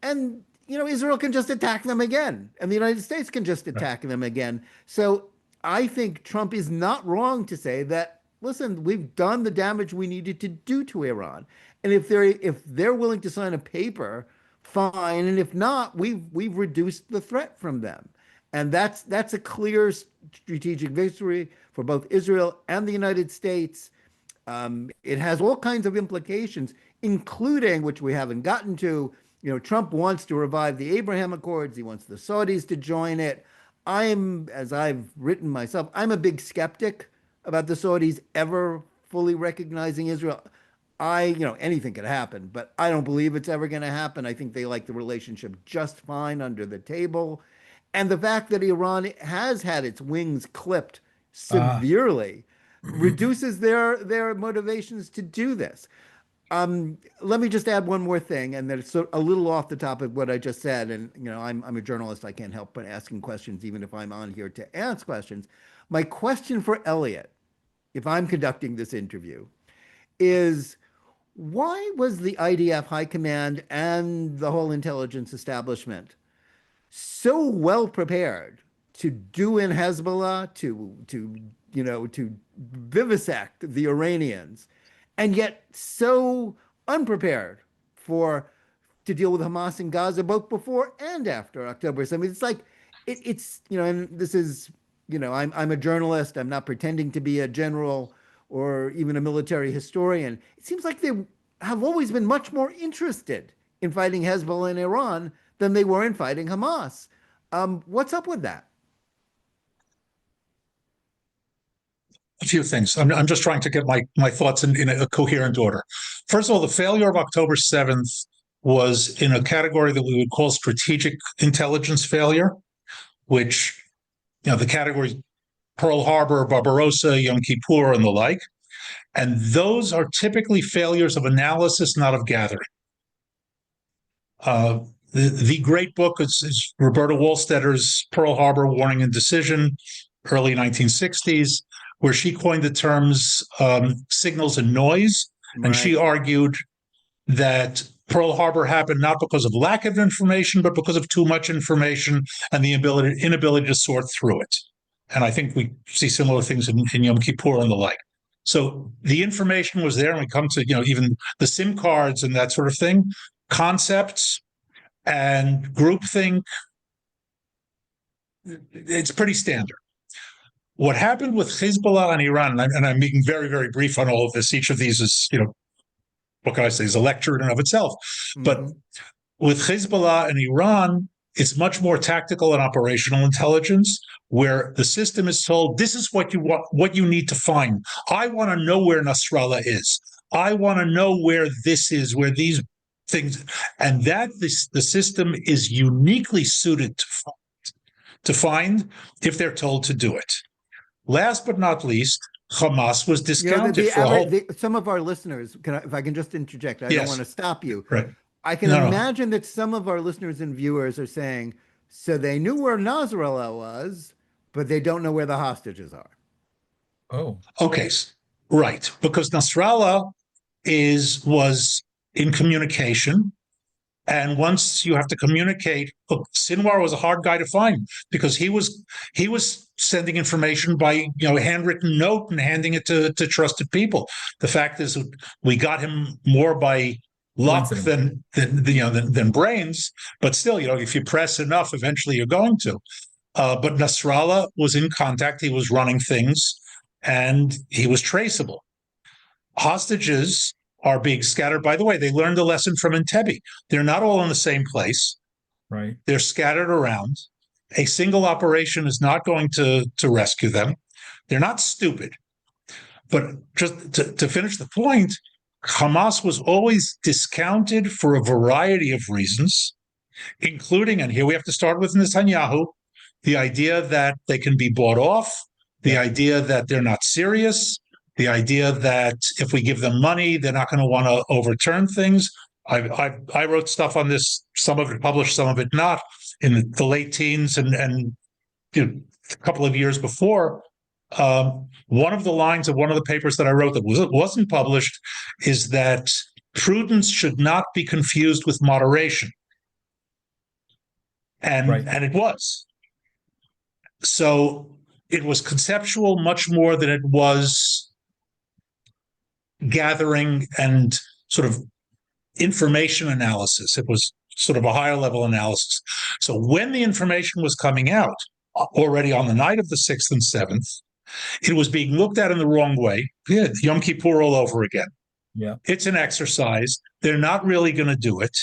And Israel can just attack them again, and the United States can just attack them again. So I think Trump is not wrong to say that, listen, we've done the damage we needed to do to Iran. And if they're willing to sign a paper, fine. And if not, we've reduced the threat from them. And that's a clear strategic victory for both Israel and the United States. It has all kinds of implications, including, which we haven't gotten to, Trump wants to revive the Abraham Accords. He wants the Saudis to join it. As I've written myself, I'm a big skeptic about the Saudis ever fully recognizing Israel. Anything could happen, but I don't believe it's ever going to happen. I think they like the relationship just fine under the table. And the fact that Iran has had its wings clipped severely reduces their motivations to do this. Let me just add one more thing, and that's a little off the topic of what I just said. And I'm a journalist; I can't help but asking questions, even if I'm on here to ask questions. My question for Elliot, if I'm conducting this interview, is why was the IDF High Command and the whole intelligence establishment so well prepared to do in Hezbollah, to vivisect the Iranians, and yet so unprepared to deal with Hamas in Gaza, both before and after October 7th? It's like it's and this is I'm a journalist. I'm not pretending to be a general or even a military historian. It seems like they have always been much more interested in fighting Hezbollah in Iran than they were in fighting Hamas. What's up with that? A few things. I'm just trying to get my thoughts in a coherent order. First of all, the failure of October 7th was in a category that we would call strategic intelligence failure, which, the categories Pearl Harbor, Barbarossa, Yom Kippur, and the like. And those are typically failures of analysis, not of gathering. The great book is Roberta Wohlstetter's Pearl Harbor, Warning and Decision, early 1960s, where she coined the terms signals and noise. Right. And she argued that Pearl Harbor happened not because of lack of information, but because of too much information and the inability to sort through it. And I think we see similar things in Yom Kippur and the like. So the information was there, and we come to, even the SIM cards and that sort of thing, concepts and groupthink. It's pretty standard. What happened with Hezbollah and Iran, and I'm being very, very brief on all of this. Each of these is, what can I say, is a lecture in and of itself. Mm-hmm. But with Hezbollah and Iran, it's much more tactical and operational intelligence, where the system is told, this is what you want, what you need to find. I want to know where Nasrallah is. I want to know where this is, where these things, and that the system is uniquely suited to find if they're told to do it. Last but not least, Hamas was discounted some of our listeners, if I can just interject, I yes. don't want to stop you. Right. I can imagine that some of our listeners and viewers are saying, so they knew where Nasrallah was, but they don't know where the hostages are. Oh. Okay. Right. Because Nasrallah was in communication. And once you have to communicate, look, Sinwar was a hard guy to find because he was sending information by handwritten note and handing it to trusted people. The fact is, we got him more by luck than brains, but still, if you press enough, eventually you're going to. But Nasrallah was in contact, he was running things, and he was traceable. Hostages are being scattered. By the way, they learned a lesson from Entebbe. They're not all in the same place. Right. They're scattered around. A single operation is not going to rescue them. They're not stupid. But just to finish the point, Hamas was always discounted for a variety of reasons, including, and here we have to start with Netanyahu, the idea that they can be bought off, the idea that they're not serious, the idea that if we give them money, they're not going to want to overturn things. I wrote stuff on this, some of it published, some of it not, in the late teens and a couple of years before. One of the lines of one of the papers that I wrote that wasn't published is that prudence should not be confused with moderation. And it was. So it was conceptual much more than it was gathering and sort of information analysis. It was sort of a higher level analysis. So when the information was coming out already on the night of the 6th and 7th, It was being looked at in the wrong way. Yeah, Yom Kippur all over again. Yeah. It's an exercise. They're not really going to do it.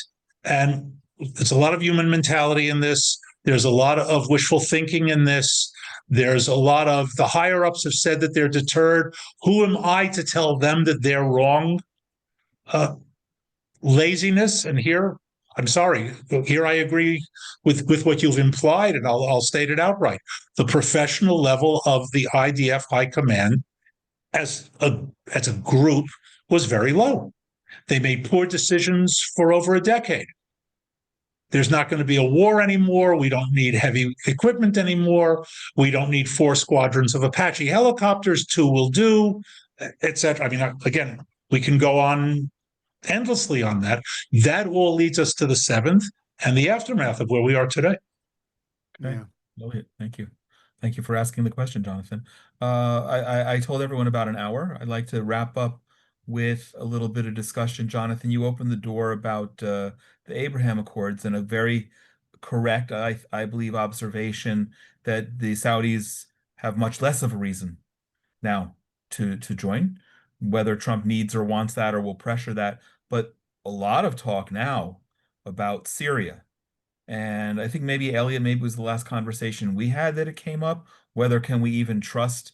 And there's a lot of human mentality in this. There's a lot of wishful thinking in this. There's a lot of the higher ups have said that they're deterred. Who am I to tell them that they're wrong? Laziness. And here, I'm sorry, here I agree with what you've implied, and I'll state it outright. The professional level of the IDF High Command as a group was very low. They made poor decisions for over a decade. There's not going to be a war anymore. We don't need heavy equipment anymore. We don't need 4 squadrons of Apache helicopters. 2 will do, etc. I mean, again, we can go on endlessly on that. That all leads us to the 7th and the aftermath of where we are today. Okay. Yeah. Thank you. Thank you for asking the question, Jonathan. I told everyone about an hour. I'd like to wrap up with a little bit of discussion. Jonathan, you opened the door about the Abraham Accords and a very correct, I believe, observation that the Saudis have much less of a reason now to join, whether Trump needs or wants that or will pressure that. But a lot of talk now about Syria. And I think maybe Elliot, maybe it was the last conversation we had that it came up, whether can we even trust,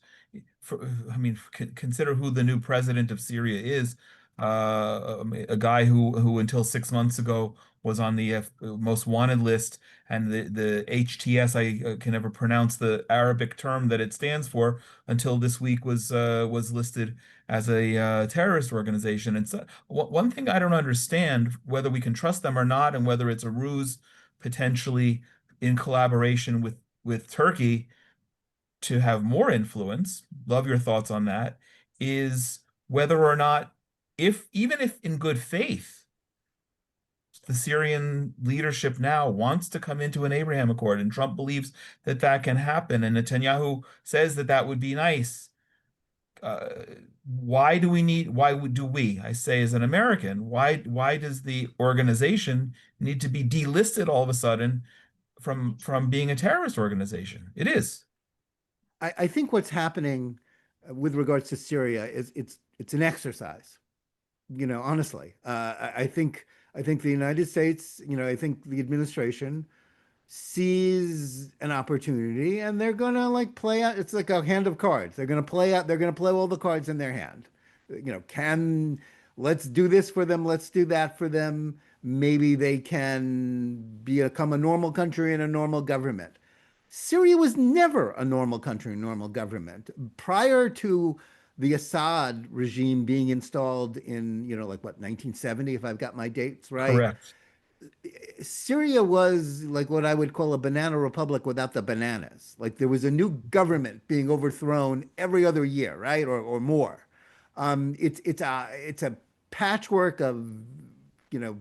I mean, consider who the new president of Syria is, a guy who until 6 months ago was on the most wanted list, and the HTS, I can never pronounce the Arabic term that it stands for, until this week was listed as a terrorist organization. And so one thing I don't understand, whether we can trust them or not, and whether it's a ruse potentially in collaboration with Turkey to have more influence, love your thoughts on that, is whether or not, even if in good faith, the Syrian leadership now wants to come into an Abraham Accord, and Trump believes that that can happen, and Netanyahu says that that would be nice. Why do we, I say as an American, why does the organization need to be delisted all of a sudden from being a terrorist organization? It is. I think what's happening with regards to Syria is it's an exercise. Honestly, I think the United States, I think the administration sees an opportunity, and they're gonna like play out. It's like a hand of cards. They're gonna play out. They're gonna play all the cards in their hand. Let's do this for them. Let's do that for them. Maybe they can become a normal country and a normal government. Syria was never a normal country, normal government. Prior to the Assad regime being installed in, 1970, if I've got my dates right. Correct. Syria was like what I would call a banana republic without the bananas. Like there was a new government being overthrown every other year, right? Or more. It's a patchwork of,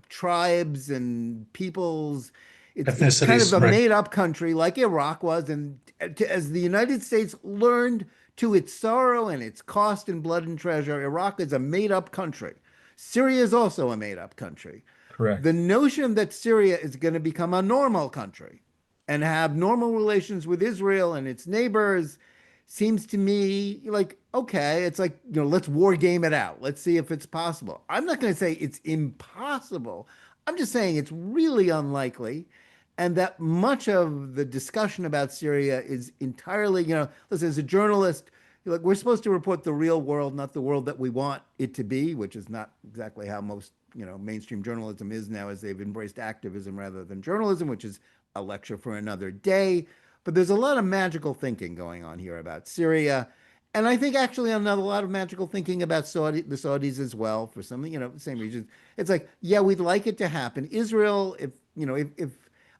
tribes and peoples. It's kind of a made-up country like Iraq was. And as the United States learned to its sorrow and its cost in blood and treasure, Iraq is a made-up country. Syria is also a made-up country. Correct. The notion that Syria is going to become a normal country and have normal relations with Israel and its neighbors seems to me like, okay, it's like, let's war game it out. Let's see if it's possible. I'm not going to say it's impossible. I'm just saying it's really unlikely. And that much of the discussion about Syria is entirely, listen, as a journalist, we're supposed to report the real world, not the world that we want it to be, which is not exactly how most, mainstream journalism is now, as they've embraced activism rather than journalism, which is a lecture for another day. But there's a lot of magical thinking going on here about Syria. And I think actually a lot of magical thinking about the Saudis as well, for some, same reasons. It's like, yeah, we'd like it to happen. Israel, if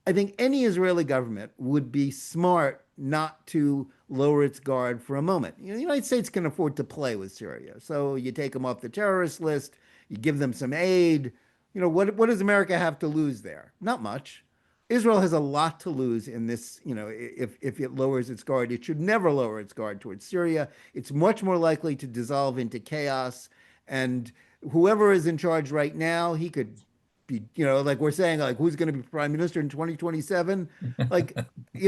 I think any Israeli government would be smart not to lower its guard for a moment. The United States can afford to play with Syria. So you take them off the terrorist list, you give them some aid. What does America have to lose there? Not much. Israel has a lot to lose in this, if it lowers its guard. It should never lower its guard towards Syria. It's much more likely to dissolve into chaos. And whoever is in charge right now, he could be, like we're saying, like who's going to be prime minister in 2027? Like,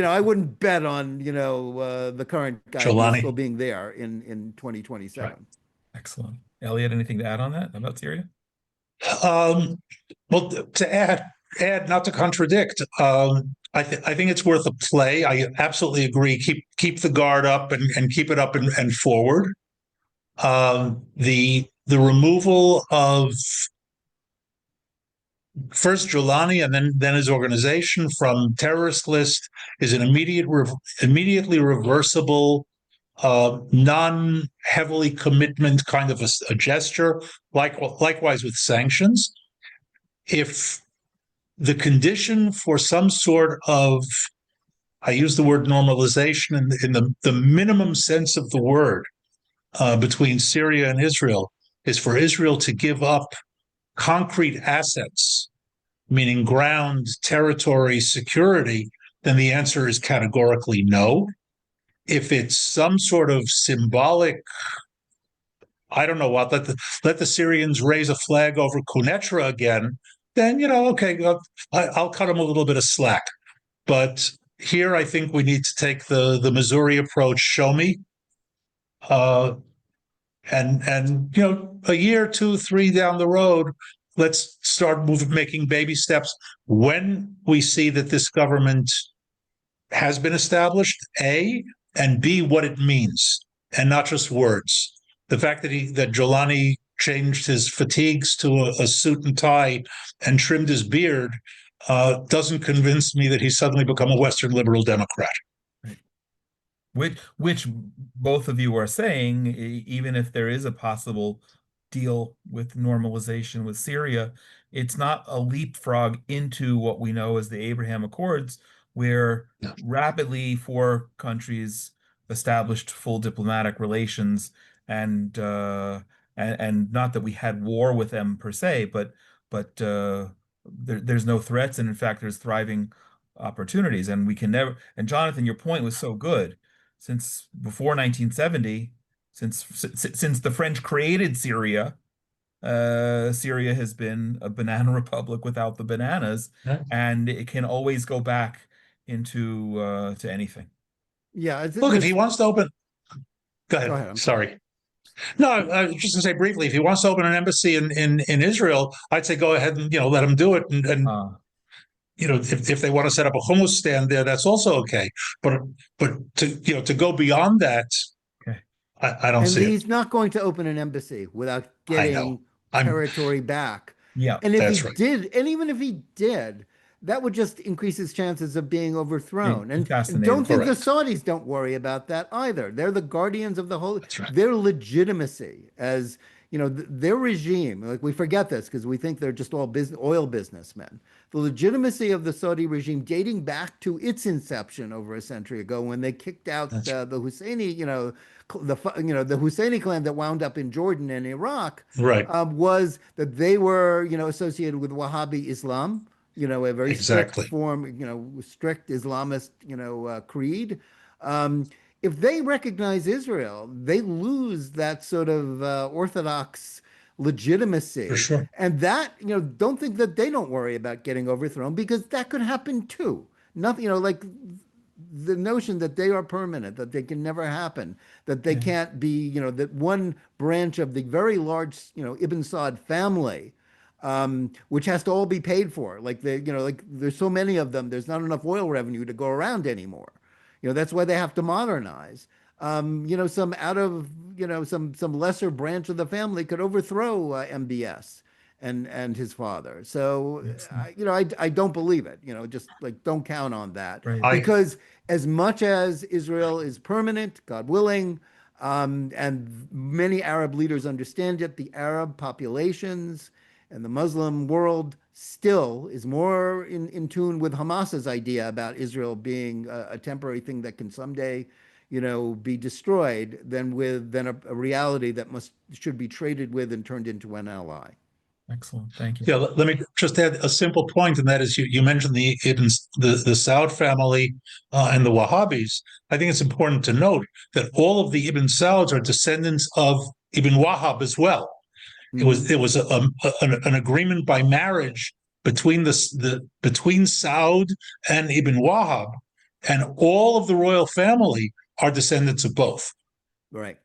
I wouldn't bet on, the current guy still Jolani. being there in Right. 2027. Excellent. Elliot, anything to add on that about Syria? Well, to add, not to contradict, I think it's worth a play. I absolutely agree. Keep the guard up and keep it up and forward. The removal of first Jolani and then his organization from terrorist list is an immediately reversible, non-heavily commitment kind of a gesture. Likewise with sanctions. If the condition for some sort of, I use the word normalization in the minimum sense of the word, between Syria and Israel, is for Israel to give up concrete assets, meaning ground, territory, security, then the answer is categorically no. If it's some sort of symbolic, I don't know what, let the Syrians raise a flag over Quneitra again, then, okay, I'll cut them a little bit of slack. But here I think we need to take the Missouri approach, show me. And a year, 2, 3 down the road, let's start making baby steps when we see that this government has been established, A, and B, what it means, and not just words. The fact that Jolani changed his fatigues to a suit and tie and trimmed his beard doesn't convince me that he's suddenly become a Western liberal Democrat. Which both of you are saying, even if there is a possible deal with normalization with Syria, it's not a leapfrog into what we know as the Abraham Accords, where rapidly 4 countries established full diplomatic relations, and not that we had war with them per se, but there's no threats, and in fact there's thriving opportunities, and we can never. And Jonathan, your point was so good. Since before 1970, since the French created Syria, Syria has been a banana republic without the bananas, and it can always go back into to anything. Yeah. Look, if he wants to open, go ahead. Sorry. No, I was just going to say briefly, if he wants to open an embassy in Israel, I'd say go ahead and let him do it, and if they want to set up a hummus stand there, that's also okay. But to go beyond that, okay. I don't see it. And he's not going to open an embassy without getting territory back. Yeah, and if he did, and even if he did, that would just increase his chances of being overthrown. And don't think the Saudis don't worry about that either. They're the guardians of the whole. Their legitimacy as their regime. Like, we forget this because we think they're just all oil businessmen. The legitimacy of the Saudi regime, dating back to its inception over a century ago, when they kicked out the Husseini, the Husseini clan that wound up in Jordan and Iraq, was that they were associated with Wahhabi Islam. A very strict form, strict Islamist, creed. If they recognize Israel, they lose that sort of orthodox legitimacy. For sure. And that, don't think that they don't worry about getting overthrown, because that could happen too. Nothing, like the notion that they are permanent, that they can never happen, that they can't be, that one branch of the very large, Ibn Saud family, which has to all be paid for. Like there's so many of them, there's not enough oil revenue to go around anymore. That's why they have to modernize. Some out of, some lesser branch of the family could overthrow MBS and his father. So, I don't believe it. Just like don't count on that. Because as much as Israel is permanent, God willing, and many Arab leaders understand it, the Arab populations and the Muslim world still is more in tune with Hamas's idea about Israel being a temporary thing that can someday, be destroyed than a reality that should be traded with and turned into an ally. Excellent, thank you. Yeah, let me just add a simple point, and that is you mentioned the Saud family and the Wahhabis. I think it's important to note that all of the Ibn Sauds are descendants of Ibn Wahhab as well. It was an agreement by marriage between between Saud and Ibn Wahab, and all of the royal family are descendants of both. Right.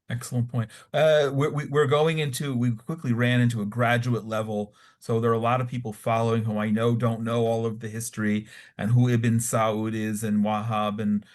Excellent point. We're going into, we quickly ran into a graduate level. So there are a lot of people following who I know don't know all of the history and who Ibn Saud is and Wahhab, and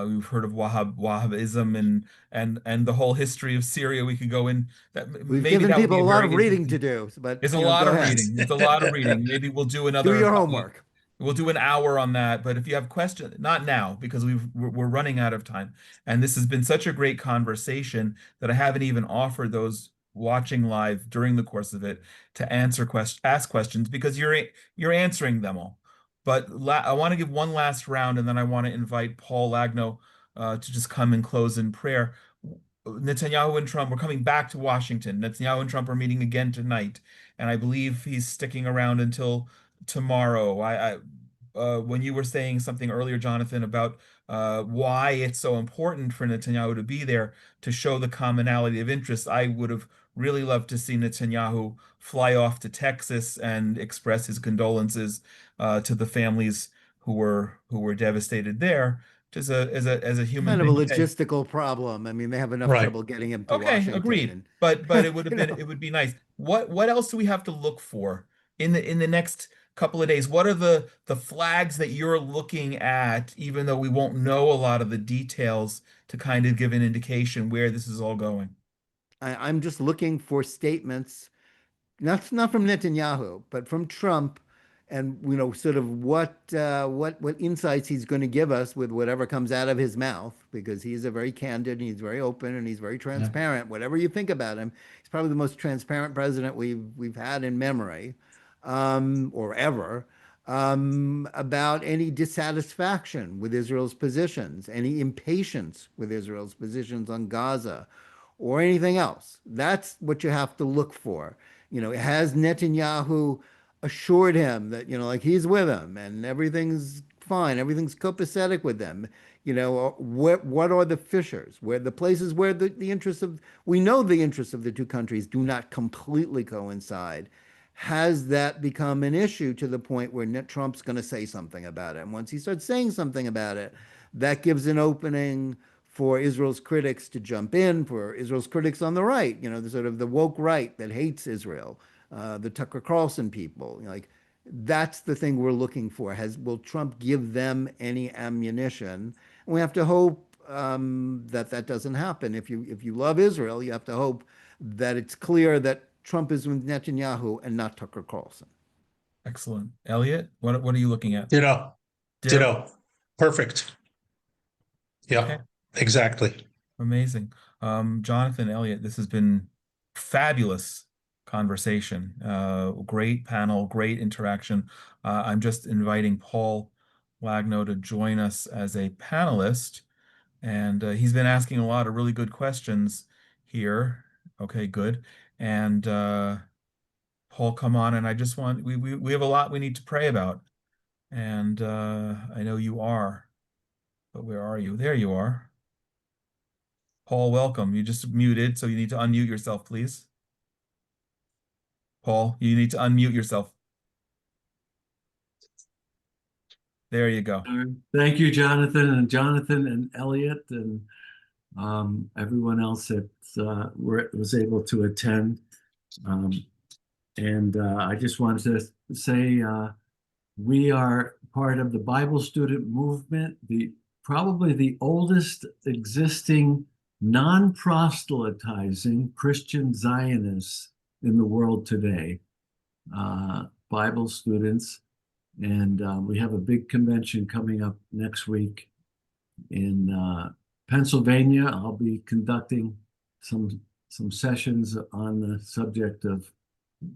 we've heard of Wahhabism and the whole history of Syria. We could go in that. We've Maybe given that would people be a a lot very of reading to interesting. do, but It's a lot go of ahead. reading. It's a lot of reading. Maybe we'll do Do your another. homework. We'll do an hour on that, but if you have questions, not now because we're running out of time. And this has been such a great conversation that I haven't even offered those watching live during the course of it to ask questions because you're answering them all. But I want to give one last round, and then I want to invite Paul Lagno to just come and close in prayer. Netanyahu and Trump, we're coming back to Washington. Netanyahu and Trump are meeting again tonight, and I believe he's sticking around until tomorrow. When you were saying something earlier, Jonathan, about why it's so important for Netanyahu to be there to show the commonality of interest, I would have really loved to see Netanyahu fly off to Texas and express his condolences to the families who were devastated there. Just as a human Kind of a being. Okay. logistical problem. I mean, they have enough Right. trouble getting him to Okay, Washington, agreed. and But it would have you been, know. it would be nice. What else do we have to look for in the next couple of days? What are the flags that you're looking at, even though we won't know a lot of the details, to kind of give an indication where this is all going? I'm just looking for statements, not from Netanyahu, but from Trump, and sort of what insights he's going to give us with whatever comes out of his mouth, because he's a very candid, and he's very open, and he's very Yeah. transparent. Whatever you think about him, he's probably the most transparent president we've had in memory, or ever. About any dissatisfaction with Israel's positions, any impatience with Israel's positions on Gaza, or anything else. That's what you have to look for. Has Netanyahu assured him that, like he's with him and everything's fine, everything's copacetic with them? What are the fissures? Where the places where the interests of, we know the interests of the two countries do not completely coincide. Has that become an issue to the point where Trump's going to say something about it? And once he starts saying something about it, that gives an opening for Israel's critics to jump in, for Israel's critics on the right, the sort of the woke right that hates Israel, the Tucker Carlson people. Like, that's the thing we're looking for. Will Trump give them any ammunition? And we have to hope that doesn't happen. If you love Israel, you have to hope that it's clear that Trump is with Netanyahu and not Tucker Carlson. Excellent. Elliot, what are you looking at? Ditto. Ditto. Perfect. Yeah, Okay. exactly. Amazing. Jonathan, Elliot, this has been fabulous conversation. Great panel, great interaction. I'm just inviting Paul Lagno to join us as a panelist, and he's been asking a lot of really good questions here. Okay, good. And Paul, come on, and I just want we have a lot we need to pray about, and I know you are, but where are you? There you are. Paul, welcome. You just muted, so you need to unmute yourself, please. Paul, you need to unmute yourself. There you go. Thank you, Jonathan and Elliot and everyone else that was able to attend. I just wanted to say we are part of the Bible student movement, probably the oldest existing non-proselytizing Christian Zionists in the world today, Bible students. And we have a big convention coming up next week in Pennsylvania. I'll be conducting some sessions on the subject of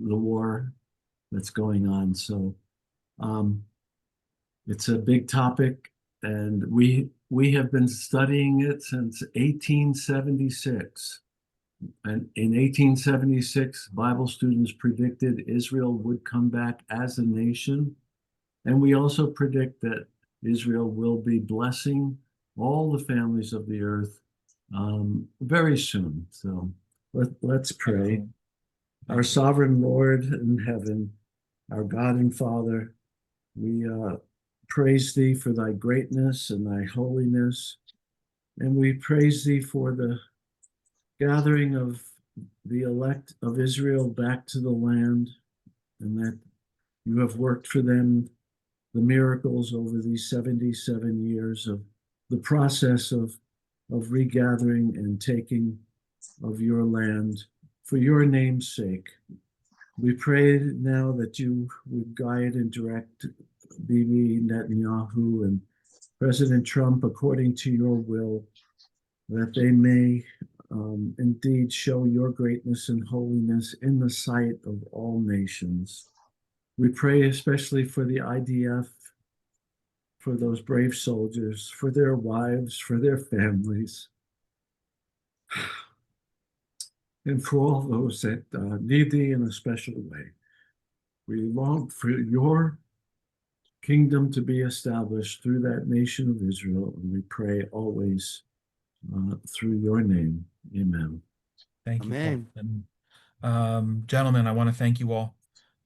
the war that's going on. So it's a big topic, and we have been studying it since 1876. And in 1876, Bible students predicted Israel would come back as a nation. And we also predict that Israel will be blessing all the families of the earth very soon. So let's pray. Our sovereign Lord in heaven, our God and Father, we praise thee for thy greatness and thy holiness, and we praise thee for the gathering of the elect of Israel back to the land, and that you have worked for them the miracles over these 77 years of the process of regathering and taking of your land for your name's sake. We pray now that you would guide and direct Bibi Netanyahu and President Trump according to your will, that they may indeed show your greatness and holiness in the sight of all nations. We pray especially for the IDF, for those brave soldiers, for their wives, for their families, and for all those that need thee in a special way. We long for your kingdom to be established through that nation of Israel, and we pray always through your name. Amen. Thank you, Amen. Paul. And, gentlemen, I want to thank you all.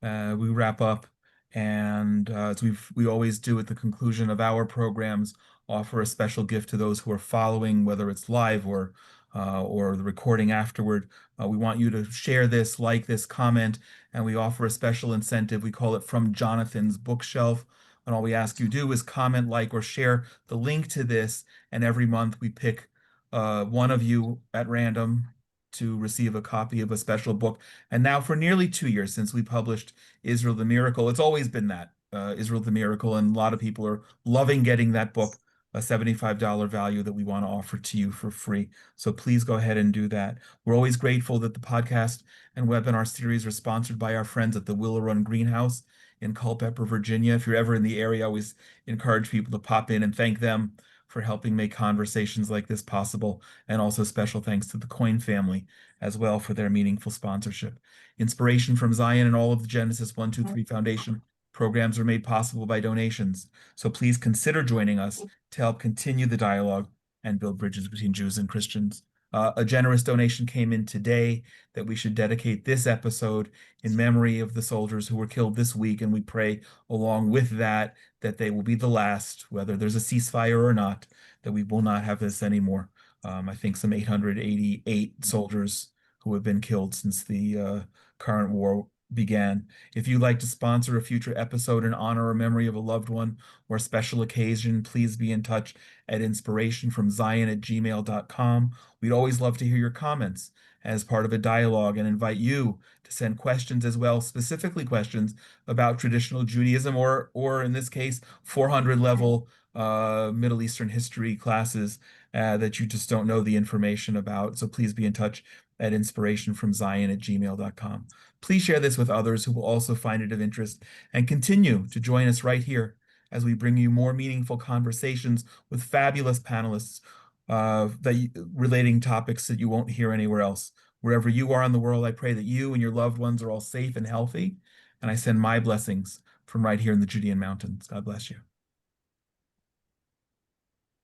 We wrap up, and as we always do at the conclusion of our programs, offer a special gift to those who are following, whether it's live or the recording afterward. We want you to share this, like this, comment, and we offer a special incentive. We call it From Jonathan's Bookshelf. And all we ask you do is comment, like, or share the link to this. And every month we pick one of you at random to receive a copy of a special book. And now for nearly 2 years since we published Israel the Miracle, it's always been that, Israel the Miracle, and a lot of people are loving getting that book, a $75 value that we want to offer to you for free. So please go ahead and do that. We're always grateful that the podcast and webinar series are sponsored by our friends at the Willow Run Greenhouse in Culpeper, Virginia. If you're ever in the area, I always encourage people to pop in and thank them for helping make conversations like this possible. And also special thanks to the Coin family as well for their meaningful sponsorship. Inspiration from Zion and all of the Genesis 123 Foundation programs are made possible by donations. So please consider joining us to help continue the dialogue and build bridges between Jews and Christians. A generous donation came in today that we should dedicate this episode in memory of the soldiers who were killed this week, and we pray along with that they will be the last, whether there's a ceasefire or not, that we will not have this anymore. I think some 888 soldiers who have been killed since the current war began. If you'd like to sponsor a future episode in honor or memory of a loved one or a special occasion, please be in touch at inspirationfromzion@gmail.com. We'd always love to hear your comments as part of a dialogue and invite you to send questions as well, specifically questions about traditional Judaism or in this case, 400 level Middle Eastern history classes that you just don't know the information about. So please be in touch at inspirationfromzion@gmail.com. Please share this with others who will also find it of interest, and continue to join us right here as we bring you more meaningful conversations with fabulous panelists relating topics that you won't hear anywhere else. Wherever you are in the world, I pray that you and your loved ones are all safe and healthy, and I send my blessings from right here in the Judean mountains. God bless you.